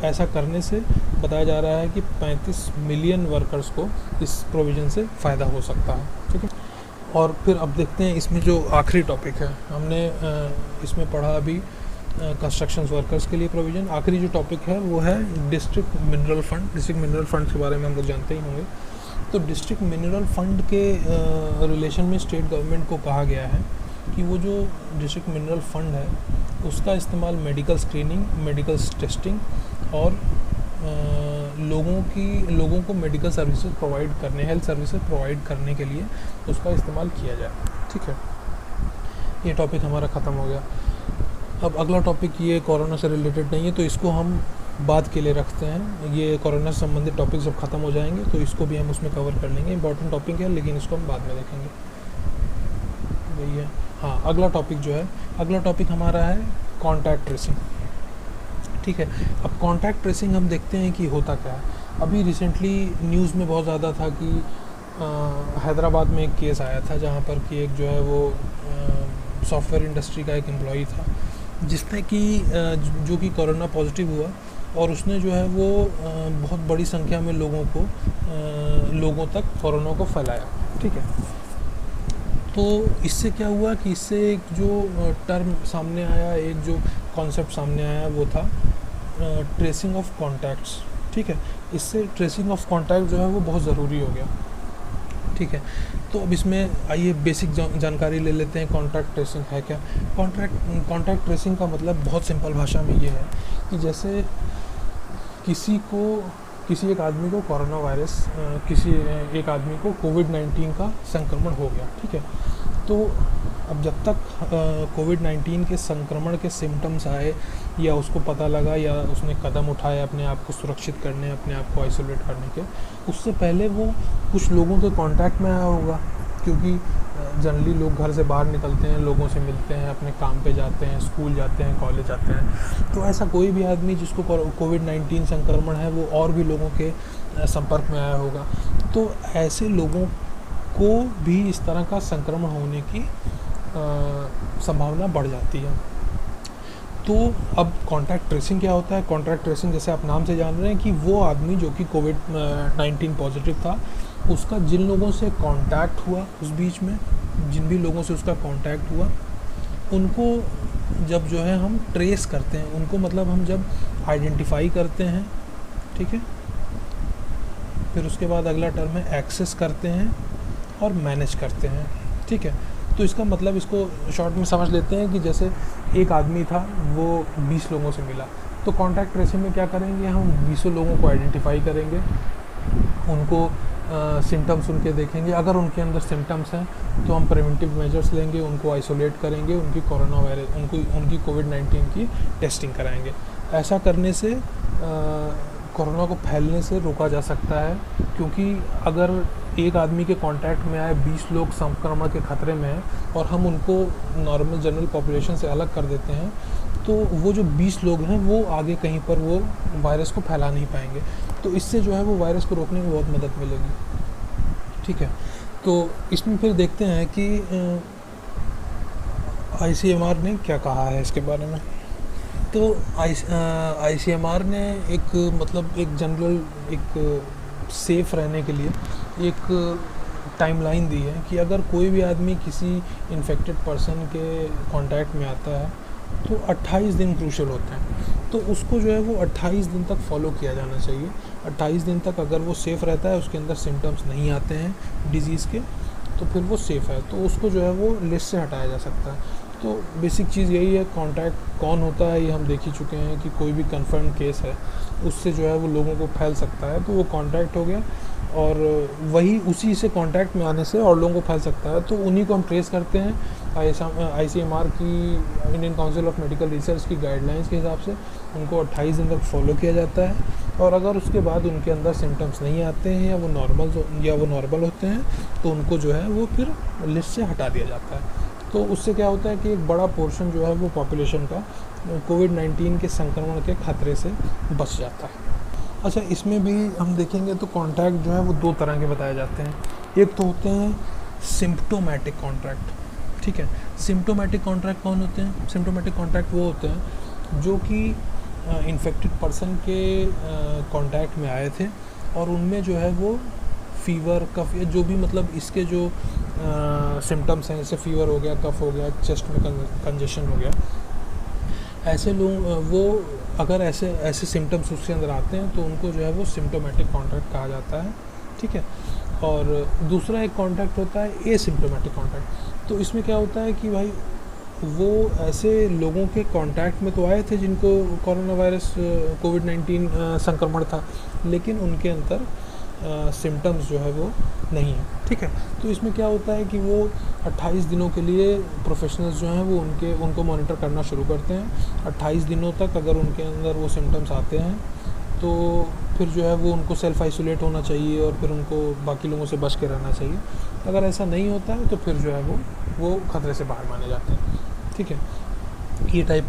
ऐसा करने से बताया जा रहा है कि 35 मिलियन वर्कर्स को इस प्रोविज़न से फ़ायदा हो सकता है। ठीक है, और फिर अब देखते हैं इसमें जो आखिरी टॉपिक है, हमने इसमें पढ़ा अभी कंस्ट्रक्शन वर्कर्स के लिए प्रोविज़न। आखिरी जो टॉपिक है वो है district mineral fund. District mineral fund के बारे में हम लोग जानते ही होंगे। तो डिस्ट्रिक्ट मिनरल फंड के रिलेशन में स्टेट गवर्नमेंट को कहा गया है कि वो जो डिस्ट्रिक्ट मिनरल फंड है उसका इस्तेमाल मेडिकल स्क्रीनिंग, मेडिकल टेस्टिंग और लोगों को मेडिकल सर्विसेज प्रोवाइड करने, हेल्थ सर्विसेज प्रोवाइड करने के लिए उसका इस्तेमाल किया जाए। ठीक है, ये टॉपिक हमारा ख़त्म हो गया। अब अगला टॉपिक ये कोरोना से रिलेटेड नहीं है, तो इसको हम बाद के लिए रखते हैं। ये कोरोना से संबंधित टॉपिक जब ख़त्म हो जाएंगे तो इसको भी हम उसमें कवर कर लेंगे। इंपॉर्टेंट टॉपिक है लेकिन इसको हम बाद में देखेंगे। वही है। हाँ, अगला टॉपिक जो है, अगला टॉपिक हमारा है कॉन्टैक्ट ट्रेसिंग। ठीक है, अब कॉन्टैक्ट ट्रेसिंग हम देखते हैं कि होता क्या है। अभी रिसेंटली न्यूज़ में बहुत ज़्यादा था कि हैदराबाद में एक केस आया था जहाँ पर कि एक जो है वो सॉफ्टवेयर इंडस्ट्री का एक एम्प्लॉई था जिसने कि जो कि कोरोना पॉजिटिव हुआ, और उसने जो है वो बहुत बड़ी संख्या में लोगों तक कोरोना को फैलाया। ठीक है, तो इससे क्या हुआ कि इससे एक जो टर्म सामने आया, एक जो कॉन्सेप्ट सामने आया वो था ट्रेसिंग ऑफ कॉन्टैक्ट्स। ठीक है, इससे ट्रेसिंग ऑफ कॉन्टैक्ट जो है वो बहुत ज़रूरी हो गया। ठीक है, तो अब इसमें आइए बेसिक जानकारी ले लेते हैं कॉन्टैक्ट ट्रेसिंग है क्या। कॉन्टैक्ट ट्रेसिंग का मतलब बहुत सिंपल भाषा में ये है कि जैसे किसी एक आदमी को कोरोना वायरस, किसी एक आदमी को कोविड-19 का संक्रमण हो गया। ठीक है, तो अब जब तक कोविड-19 के संक्रमण के सिम्टम्स आए या उसको पता लगा या उसने कदम उठाए अपने आप को सुरक्षित करने, अपने आप को आइसोलेट करने के, उससे पहले वो कुछ लोगों के कांटेक्ट में आया होगा, क्योंकि जनरली लोग घर से बाहर निकलते हैं, लोगों से मिलते हैं, अपने काम पे जाते हैं, स्कूल जाते हैं, कॉलेज जाते हैं। तो ऐसा कोई भी आदमी जिसको कोविड-19 संक्रमण है वो और भी लोगों के संपर्क में आया होगा। तो ऐसे लोगों को भी इस तरह का संक्रमण होने की संभावना बढ़ जाती है। तो अब कॉन्टैक्ट ट्रेसिंग क्या होता है? कॉन्टैक्ट ट्रेसिंग जैसे आप नाम से जान रहे हैं कि वो आदमी जो कि कोविड-19 पॉजिटिव था, उसका जिन लोगों से कांटेक्ट हुआ उस बीच में, जिन भी लोगों से उसका कांटेक्ट हुआ, उनको जब जो है हम ट्रेस करते हैं, उनको मतलब हम जब आइडेंटिफाई करते हैं, ठीक है, फिर उसके बाद अगला टर्म है एक्सेस करते हैं और मैनेज करते हैं। ठीक है, तो इसका मतलब इसको शॉर्ट में समझ लेते हैं कि जैसे एक आदमी था, वो 20 लोगों से मिला, तो कॉन्टैक्ट ट्रेसिंग में क्या करेंगे, हम 20 लोगों को आइडेंटिफाई करेंगे, उनको सिम्टम्स उनके देखेंगे, अगर उनके अंदर सिम्टम्स हैं तो हम प्रिवेंटिव मेजर्स लेंगे, उनको आइसोलेट करेंगे, उनकी कोरोना वायरस उनकी कोविड-19 की टेस्टिंग कराएंगे। ऐसा करने से कोरोना को फैलने से रोका जा सकता है, क्योंकि अगर एक आदमी के कांटेक्ट में आए 20 लोग संक्रमण के खतरे में हैं और हम उनको नॉर्मल जनरल पॉपुलेशन से अलग कर देते हैं, तो वो जो 20 लोग हैं वो आगे कहीं पर वो वायरस को फैला नहीं पाएंगे। तो इससे जो है वो वायरस को रोकने में बहुत मदद मिलेगी। ठीक है, तो इसमें फिर देखते हैं कि ICMR ने क्या कहा है इसके बारे में। तो ICMR ने एक जनरल सेफ़ रहने के लिए एक टाइमलाइन दी है कि अगर कोई भी आदमी किसी इन्फेक्टेड पर्सन के कांटेक्ट में आता है तो 28 दिन क्रूशल होते हैं, तो उसको जो है वो 28 दिन तक फॉलो किया जाना चाहिए। 28 दिन तक अगर वो सेफ़ रहता है, उसके अंदर सिम्टम्स नहीं आते हैं डिज़ीज़ के, तो फिर वो सेफ़ है, तो उसको जो है वो लिस्ट से हटाया जा सकता है। तो बेसिक चीज़ यही है। कांटेक्ट कौन होता है ये हम देख ही चुके हैं कि कोई भी कन्फर्म केस है उससे जो है वो लोगों को फैल सकता है, तो वो कांटेक्ट हो गया, और वही उसी से कांटेक्ट में आने से और लोगों को फैल सकता है, तो उन्हीं को हम ट्रेस करते हैं। ICMR की, Indian council of medical research की गाइडलाइंस के हिसाब से उनको 28 दिन तक फॉलो किया जाता है, और अगर उसके बाद उनके अंदर सिम्टम्स नहीं आते हैं या वो नॉर्मल होते हैं, तो उनको जो है वो फिर लिस्ट से हटा दिया जाता है। तो उससे क्या होता है कि एक बड़ा पोर्शन जो है वो पॉपुलेशन का कोविड-19 के संक्रमण के खतरे से बच जाता है। अच्छा, इसमें भी हम देखेंगे तो कॉन्टैक्ट जो है वो 2 तरह के बताए जाते हैं। एक तो होते हैं सिम्प्टोमेटिक कॉन्टैक्ट। ठीक है, सिम्प्टोमेटिक कॉन्टैक्ट कौन होते हैं? सिम्प्टोमेटिक कॉन्टैक्ट वो होते हैं जो कि इन्फेक्टेड पर्सन के कॉन्टैक्ट में आए थे, और उनमें जो है वो फीवर, कफ, या जो भी मतलब इसके जो सिम्टम्स हैं, जैसे फीवर हो गया, कफ हो गया, चेस्ट में कंजेशन हो गया, ऐसे लोग वो अगर ऐसे सिम्टम्स उसके अंदर आते हैं तो उनको जो है वो सिम्प्टोमेटिक कॉन्टैक्ट कहा जाता है। ठीक है, और दूसरा एक कॉन्टैक्ट होता है एसिम्प्टोमेटिक कॉन्टैक्ट। तो इसमें क्या होता है कि भाई वो ऐसे लोगों के कांटेक्ट में तो आए थे जिनको कोरोना वायरस कोविड-19 संक्रमण था, लेकिन उनके अंदर सिम्टम्स जो है वो नहीं है, ठीक है। तो इसमें क्या होता है कि वो 28 दिनों के लिए प्रोफेशनल्स जो हैं वो उनको मॉनिटर करना शुरू करते हैं। 28 दिनों तक अगर उनके अंदर वो सिम्टम्स आते हैं तो फिर जो है वो उनको सेल्फ़ आइसोलेट होना चाहिए और फिर उनको बाकी लोगों से बच के रहना चाहिए। अगर ऐसा नहीं होता है तो फिर जो है वो खतरे से बाहर माने जाते हैं, ठीक है। ये टाइप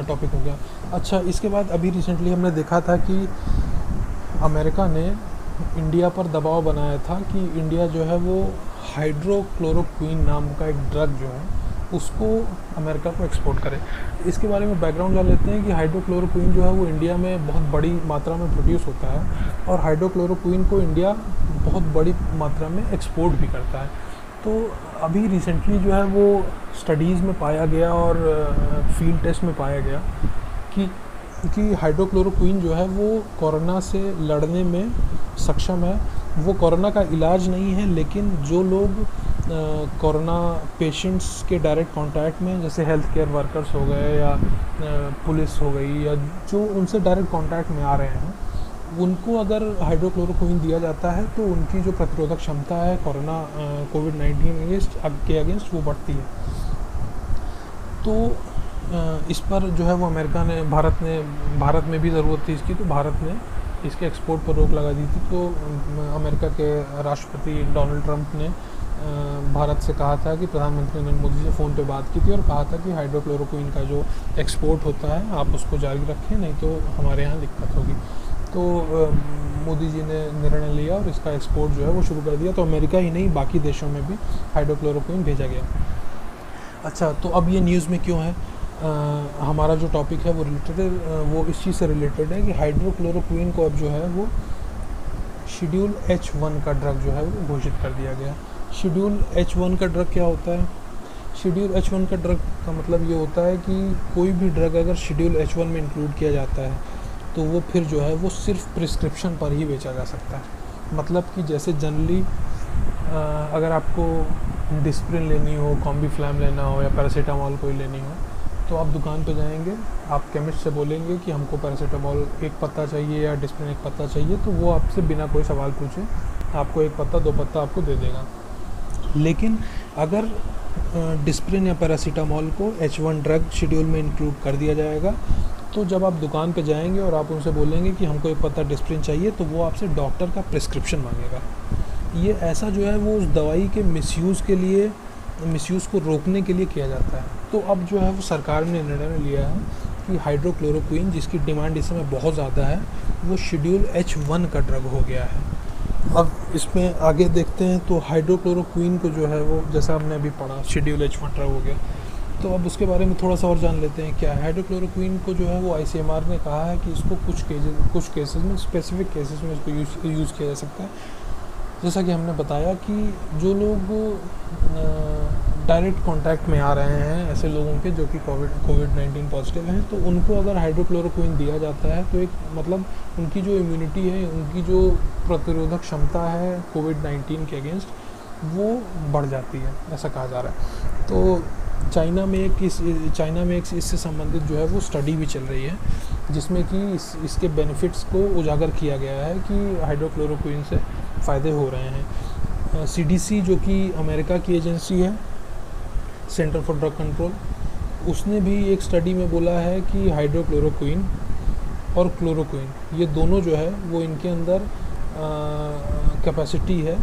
टॉपिक हो गया। अच्छा, इसके बाद अभी रिसेंटली हमने देखा था कि अमेरिका ने इंडिया पर दबाव बनाया था कि इंडिया जो है वो हाइड्रोक्लोरोक्विन नाम का एक ड्रग जो है उसको अमेरिका को एक्सपोर्ट करे। इसके बारे में बैकग्राउंड जान लेते हैं कि हाइड्रोक्लोरोक्विन जो है वो इंडिया में बहुत बड़ी मात्रा में प्रोड्यूस होता है और हाइड्रोक्लोरोक्विन को इंडिया बहुत बड़ी मात्रा में एक्सपोर्ट भी करता है। तो अभी रिसेंटली जो है वो स्टडीज़ में पाया गया और फील्ड टेस्ट में पाया गया कि हाइड्रोक्लोरोक्विन जो है वो कोरोना से लड़ने में सक्षम है। वो कोरोना का इलाज नहीं है, लेकिन जो लोग कोरोना पेशेंट्स के डायरेक्ट कांटेक्ट में, जैसे हेल्थ केयर वर्कर्स हो गए या पुलिस हो गई या जो उनसे डायरेक्ट कांटेक्ट में आ रहे हैं, उनको अगर हाइड्रोक्लोरोक्विन दिया जाता है तो उनकी जो प्रतिरोधक क्षमता है कोरोना कोविड-19 के अगेंस्ट वो बढ़ती है। तो इस पर जो है वो अमेरिका ने भारत में भी ज़रूरत थी इसकी, तो भारत ने इसके एक्सपोर्ट पर रोक लगा दी थी। तो अमेरिका के राष्ट्रपति डोनाल्ड ट्रंप ने भारत से कहा था कि प्रधानमंत्री नरेंद्र मोदी से फ़ोन पे बात की थी और कहा था कि हाइड्रोक्लोरोक्विन का जो एक्सपोर्ट होता है आप उसको जारी रखें, नहीं तो हमारे यहाँ दिक्कत होगी। तो मोदी जी ने निर्णय लिया और इसका एक्सपोर्ट जो है वो शुरू कर दिया। तो अमेरिका ही नहीं, बाकी देशों में भी हाइड्रोक्लोरोक्विन भेजा गया। अच्छा, तो अब ये न्यूज़ में क्यों है? हमारा जो टॉपिक है वो रिलेटेड है, वो इस चीज़ से रिलेटेड है कि हाइड्रोक्लोरोक्विन को अब जो है वो शेड्यूल H1 का ड्रग जो है वो घोषित कर दिया गया। शेड्यूल H1 का ड्रग क्या होता है? शेड्यूल H1 का ड्रग का मतलब ये होता है कि कोई भी ड्रग अगर शेड्यूल H1 में इंक्लूड किया जाता है तो वो फिर जो है वो सिर्फ प्रिस्क्रिप्शन पर ही बेचा जा सकता है। मतलब कि जैसे जनरली अगर आपको डिस्प्रिन लेनी हो, कॉम्बीफ्लैम लेना हो या पैरासीटामोल कोई लेनी हो, तो आप दुकान पे जाएंगे, आप केमिस्ट से बोलेंगे कि हमको पैरासीटामोल एक पत्ता चाहिए या डिस्प्रिन एक पत्ता चाहिए, तो वो आपसे बिना कोई सवाल पूछे आपको एक पत्ता, दो पत्ता आपको दे देगा। लेकिन अगर डिस्प्रिन या पैरासीटामोल को H1 ड्रग शेड्यूल में इंक्लूड कर दिया जाएगा, तो जब आप दुकान पे जाएंगे और आप उनसे बोलेंगे कि हमको एक पत्ता डिस्प्रिन चाहिए, तो वो आपसे डॉक्टर का प्रिस्क्रिप्शन मांगेगा। ये ऐसा जो है वो उस दवाई के मिसयूज़ को रोकने के लिए किया जाता है। तो अब जो है वो सरकार ने निर्णय लिया है कि हाइड्रोक्लोरोक्विन, जिसकी डिमांड इस समय बहुत ज़्यादा है, वो शेड्यूल H1 का ड्रग हो गया है। अब इसमें आगे देखते हैं। तो हाइड्रोक्लोरोक्विन को जो है वो, जैसा हमने अभी पढ़ा, शेड्यूल H1 ड्रग हो गया। तो अब उसके बारे में थोड़ा सा और जान लेते हैं क्या है। हाइड्रोक्लोरोक्विन को जो है वो ICMR ने कहा है कि इसको कुछ केसेस में, स्पेसिफिक केसेस में इसको यूज़ किया जा सकता है। जैसा कि हमने बताया कि जो लोग डायरेक्ट कांटेक्ट में आ रहे हैं ऐसे लोगों के जो कि कोविड-19 पॉजिटिव हैं, तो उनको अगर हाइड्रोक्लोरोक्विन दिया जाता है तो एक मतलब उनकी जो इम्यूनिटी है, उनकी जो प्रतिरोधक क्षमता है कोविड-19 के अगेंस्ट, वो बढ़ जाती है, ऐसा कहा जा रहा है। तो चाइना में एक इससे संबंधित जो है वो स्टडी भी चल रही है, जिसमें कि इसके बेनिफिट्स को उजागर किया गया है कि हाइड्रोक्लोरोक्विन से फ़ायदे हो रहे हैं। CDC जो कि अमेरिका की एजेंसी है, सेंटर फॉर ड्रग कंट्रोल, उसने भी एक स्टडी में बोला है कि हाइड्रोक्लोरोक्विन और क्लोरोक्विन ये दोनों जो है वो इनके अंदर कैपेसिटी है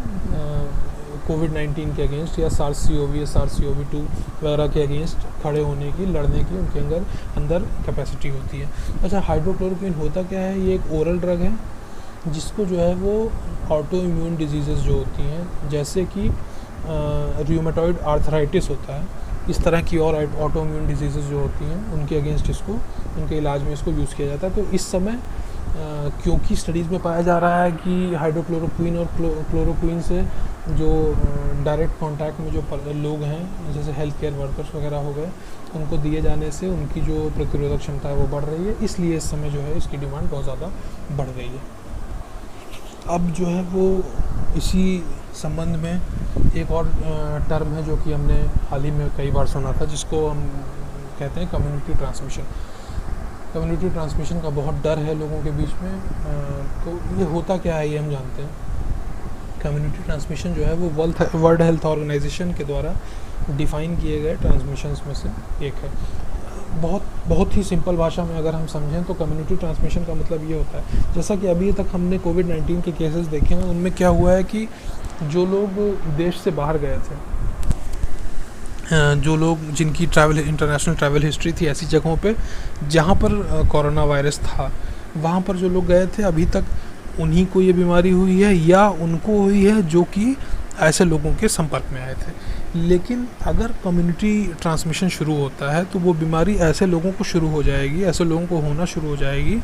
कोविड-19 के अगेंस्ट या SARS-CoV या SARS-CoV-2 वगैरह के अगेंस्ट खड़े होने की, लड़ने की उनके अंदर कैपेसिटी होती है। अच्छा, हाइड्रोक्लोरोक्विन होता क्या है? ये एक ओरल ड्रग है जिसको जो है वो ऑटो इम्यून डिजीज़ेज़ जो होती हैं, जैसे कि रूमेटॉइड आर्थराइटिस होता है, इस तरह की और ऑटो इम्यून डिजीज़ेज़ जो होती हैं उनके अगेंस्ट इसको, उनके इलाज में इसको यूज़ किया जाता है। तो इस समय क्योंकि स्टडीज़ में पाया जा रहा है कि हाइड्रोक्लोरोक्विन और क्लोरोक्विन से जो डायरेक्ट कांटेक्ट में जो लोग हैं, जैसे हेल्थ केयर वर्कर्स वगैरह हो गए, उनको दिए जाने से उनकी जो प्रतिरोधक क्षमता है वो बढ़ रही है, इसलिए इस समय जो है इसकी डिमांड बहुत ज़्यादा बढ़ गई है। अब जो है वो इसी संबंध में एक और टर्म है जो कि हमने हाल ही में कई बार सुना था, जिसको हम कहते हैं कम्युनिटी ट्रांसमिशन। कम्युनिटी ट्रांसमिशन का बहुत डर है लोगों के बीच में। तो ये होता क्या है ये हम जानते हैं। कम्युनिटी ट्रांसमिशन जो है वो वर्ल्ड हेल्थ ऑर्गेनाइजेशन के द्वारा डिफ़ाइन किए गए ट्रांसमिशंस में से एक है। बहुत ही सिंपल भाषा में अगर हम समझें तो कम्युनिटी ट्रांसमिशन का मतलब ये होता है, जैसा कि अभी तक हमने कोविड-19 के केसेस देखे हैं, उनमें क्या हुआ है कि जो लोग देश से बाहर गए थे, जो लोग जिनकी इंटरनेशनल ट्रैवल हिस्ट्री थी ऐसी जगहों पे जहाँ पर कोरोना वायरस था, वहाँ पर जो लोग गए थे अभी तक उन्हीं को ये बीमारी हुई है या उनको हुई है जो कि ऐसे लोगों के संपर्क में आए थे। लेकिन अगर कम्युनिटी ट्रांसमिशन शुरू होता है तो वो बीमारी ऐसे लोगों को शुरू हो जाएगी, ऐसे लोगों को होना शुरू हो जाएगी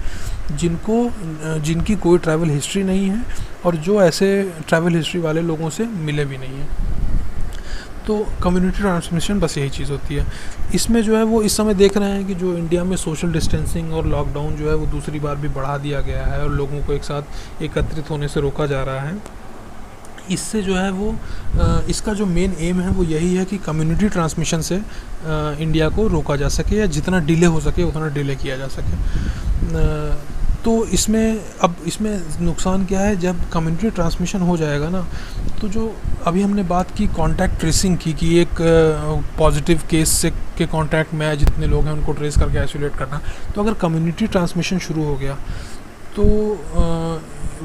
जिनकी कोई ट्रैवल हिस्ट्री नहीं है और जो ऐसे ट्रैवल हिस्ट्री वाले लोगों से मिले भी नहीं हैं। तो कम्युनिटी ट्रांसमिशन बस यही चीज़ होती है। इसमें जो है वो इस समय देख रहे हैं कि जो इंडिया में सोशल डिस्टेंसिंग और लॉकडाउन जो है वो दूसरी बार भी बढ़ा दिया गया है और लोगों को एक साथ एकत्रित होने से रोका जा रहा है। इससे जो है वो इसका जो मेन एम है वो यही है कि कम्युनिटी ट्रांसमिशन से इंडिया को रोका जा सके या जितना डिले हो सके उतना डिले किया जा सके। तो इसमें नुकसान क्या है, जब कम्युनिटी ट्रांसमिशन हो जाएगा ना, तो जो अभी हमने बात की कॉन्टैक्ट ट्रेसिंग की कि एक पॉजिटिव केस से के कॉन्टैक्ट में जितने लोग हैं उनको ट्रेस करके आइसोलेट करना, तो अगर कम्युनिटी ट्रांसमिशन शुरू हो गया तो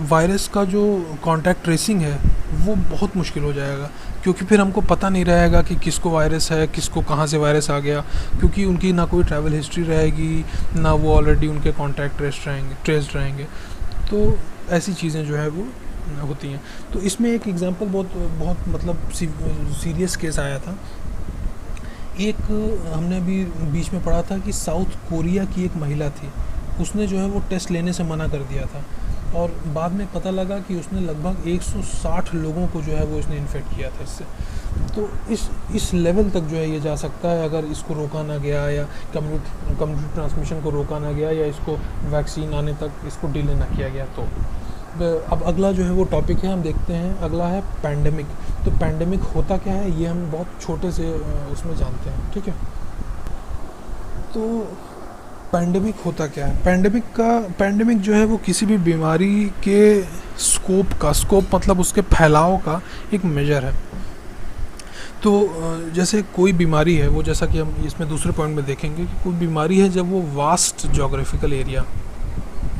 वायरस का जो कॉन्टैक्ट ट्रेसिंग है वो बहुत मुश्किल हो जाएगा, क्योंकि फिर हमको पता नहीं रहेगा कि किसको वायरस है, किसको कहाँ से वायरस आ गया, क्योंकि उनकी ना कोई ट्रैवल हिस्ट्री रहेगी, ना वो ऑलरेडी उनके कॉन्टैक्ट ट्रेस्ड रहेंगे। तो ऐसी चीज़ें जो है वो होती हैं। तो इसमें एक एग्जांपल बहुत मतलब सीरियस केस आया था। एक हमने अभी बीच में पढ़ा था कि साउथ कोरिया की एक महिला थी, उसने जो है वो टेस्ट लेने से मना कर दिया था और बाद में पता लगा कि उसने लगभग 160 लोगों को जो है वो इसने इन्फेक्ट किया था इससे। तो इस लेवल तक जो है ये जा सकता है अगर इसको रोका ना गया या कम्युनिटी ट्रांसमिशन को रोका ना गया या इसको वैक्सीन आने तक इसको डिले ना किया गया। तो अब अगला जो है वो टॉपिक है, हम देखते हैं, अगला है पैंडेमिक। तो पैंडेमिक होता क्या है ये हम बहुत छोटे से उसमें जानते हैं, ठीक है। तो पैंडेमिक होता क्या है, पैंडेमिक जो है वो किसी भी बीमारी के स्कोप मतलब उसके फैलाव का एक मेजर है। तो जैसे कोई बीमारी है वो, जैसा कि हम इसमें दूसरे पॉइंट में देखेंगे कि कोई बीमारी है जब वो वास्ट जोग्राफिकल एरिया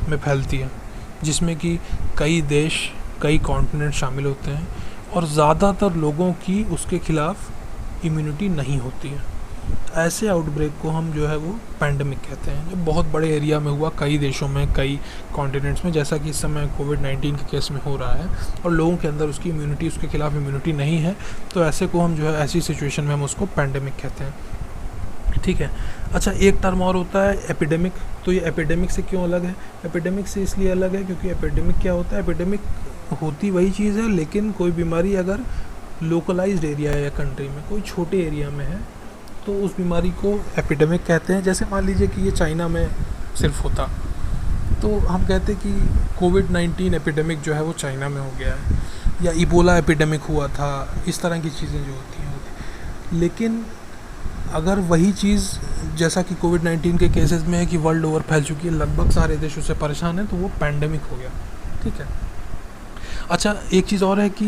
में फैलती है, जिसमें कि कई देश, कई कॉन्टिनेंट शामिल होते हैं और ज़्यादातर लोगों की उसके खिलाफ इम्यूनिटी नहीं होती है, ऐसे आउटब्रेक को हम जो है वो पैंडेमिक कहते हैं। जो बहुत बड़े एरिया में हुआ, कई देशों में, कई कॉन्टिनेंट्स में, जैसा कि इस समय कोविड-19 के केस में हो रहा है और लोगों के अंदर उसके खिलाफ इम्यूनिटी नहीं है, तो ऐसे को हम जो है ऐसी सिचुएशन में हम उसको पैंडेमिक कहते हैं, ठीक है। अच्छा, एक टर्म और होता है एपिडेमिक। तो ये एपिडेमिक से क्यों अलग है? एपिडेमिक से इसलिए अलग है क्योंकि एपिडेमिक क्या होता है, एपिडेमिक होती वही चीज़ है, लेकिन कोई बीमारी अगर लोकलाइज्ड एरिया है या कंट्री में कोई छोटे एरिया में है तो उस बीमारी को एपिडेमिक कहते हैं। जैसे मान लीजिए कि ये चाइना में सिर्फ होता तो हम कहते कि कोविड-19 एपिडेमिक जो है वो चाइना में हो गया है, या इबोला एपिडेमिक हुआ था, इस तरह की चीज़ें जो होती हैं। लेकिन अगर वही चीज़ जैसा कि कोविड-19 के केसेस में है कि वर्ल्ड ओवर फैल चुकी है, लगभग सारे देश उससे परेशान हैं, तो वो पैंडेमिक हो गया, ठीक है। अच्छा, एक चीज़ और है कि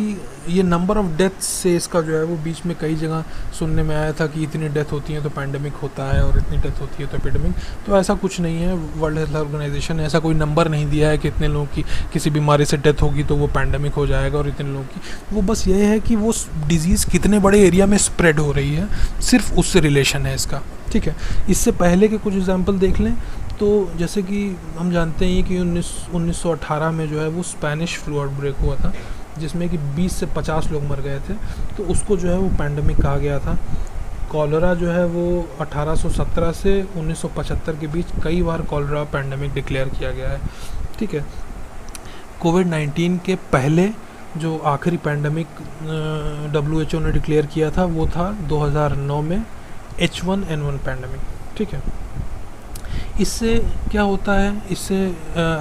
ये नंबर ऑफ़ डेथ्स से इसका जो है वो बीच में कई जगह सुनने में आया था कि इतनी डेथ होती हैं तो पैंडेमिक होता है और इतनी डेथ होती है तो एपिडेमिक। तो ऐसा कुछ नहीं है, वर्ल्ड हेल्थ ऑर्गेनाइजेशन ने ऐसा कोई नंबर नहीं दिया है कि इतने लोगों की किसी बीमारी से डेथ होगी तो वो पैंडेमिक हो जाएगा और इतने लोगों की। वो बस ये है कि वो डिज़ीज़ कितने बड़े एरिया में स्प्रेड हो रही है, सिर्फ उससे रिलेशन है इसका, ठीक है। इससे पहले के कुछ एग्जाम्पल देख लें तो जैसे कि हम जानते हैं कि 1918 में जो है वो स्पेनिश फ्लू आउटब्रेक हुआ था, जिसमें कि 20 से 50 लोग मर गए थे, तो उसको जो है वो पैंडेमिक कहा गया था। कॉलरा जो है वो 1817 से 1975 के बीच कई बार कॉलरा पैंडेमिक डिक्लेयर किया गया है, ठीक है। कोविड-19 के पहले जो आखिरी पैंडेमिक WHO ने डिक्लेयर किया था वो था 2009 में H1N1 पैंडेमिक, ठीक है। इससे क्या होता है, इससे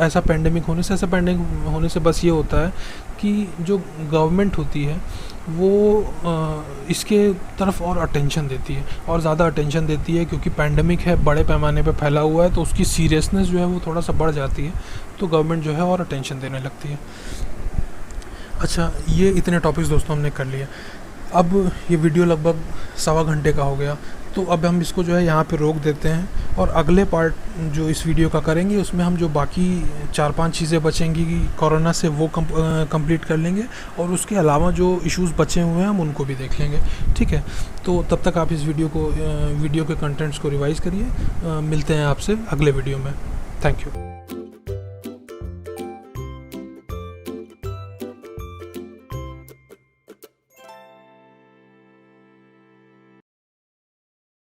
ऐसा पैंडेमिक होने से बस ये होता है कि जो गवर्नमेंट होती है वो इसके तरफ और अटेंशन देती है और ज़्यादा अटेंशन देती है, क्योंकि पैंडेमिक है, बड़े पैमाने पे फैला हुआ है, तो उसकी सीरियसनेस जो है वो थोड़ा सा बढ़ जाती है, तो गवर्नमेंट जो है और अटेंशन देने लगती है। अच्छा, ये इतने टॉपिक्स दोस्तों हमने कर लिए। अब ये वीडियो लगभग सवा घंटे का हो गया, तो अब हम इसको जो है यहाँ पे रोक देते हैं, और अगले पार्ट जो इस वीडियो का करेंगे उसमें हम जो बाकी 4-5 चीज़ें बचेंगी कोरोना से वो कंप्लीट कर लेंगे, और उसके अलावा जो इश्यूज़ बचे हुए हैं हम उनको भी देख लेंगे। ठीक है, तो तब तक आप इस वीडियो के कंटेंट्स को रिवाइज़ करिए। मिलते हैं आपसे अगले वीडियो में। Thank you.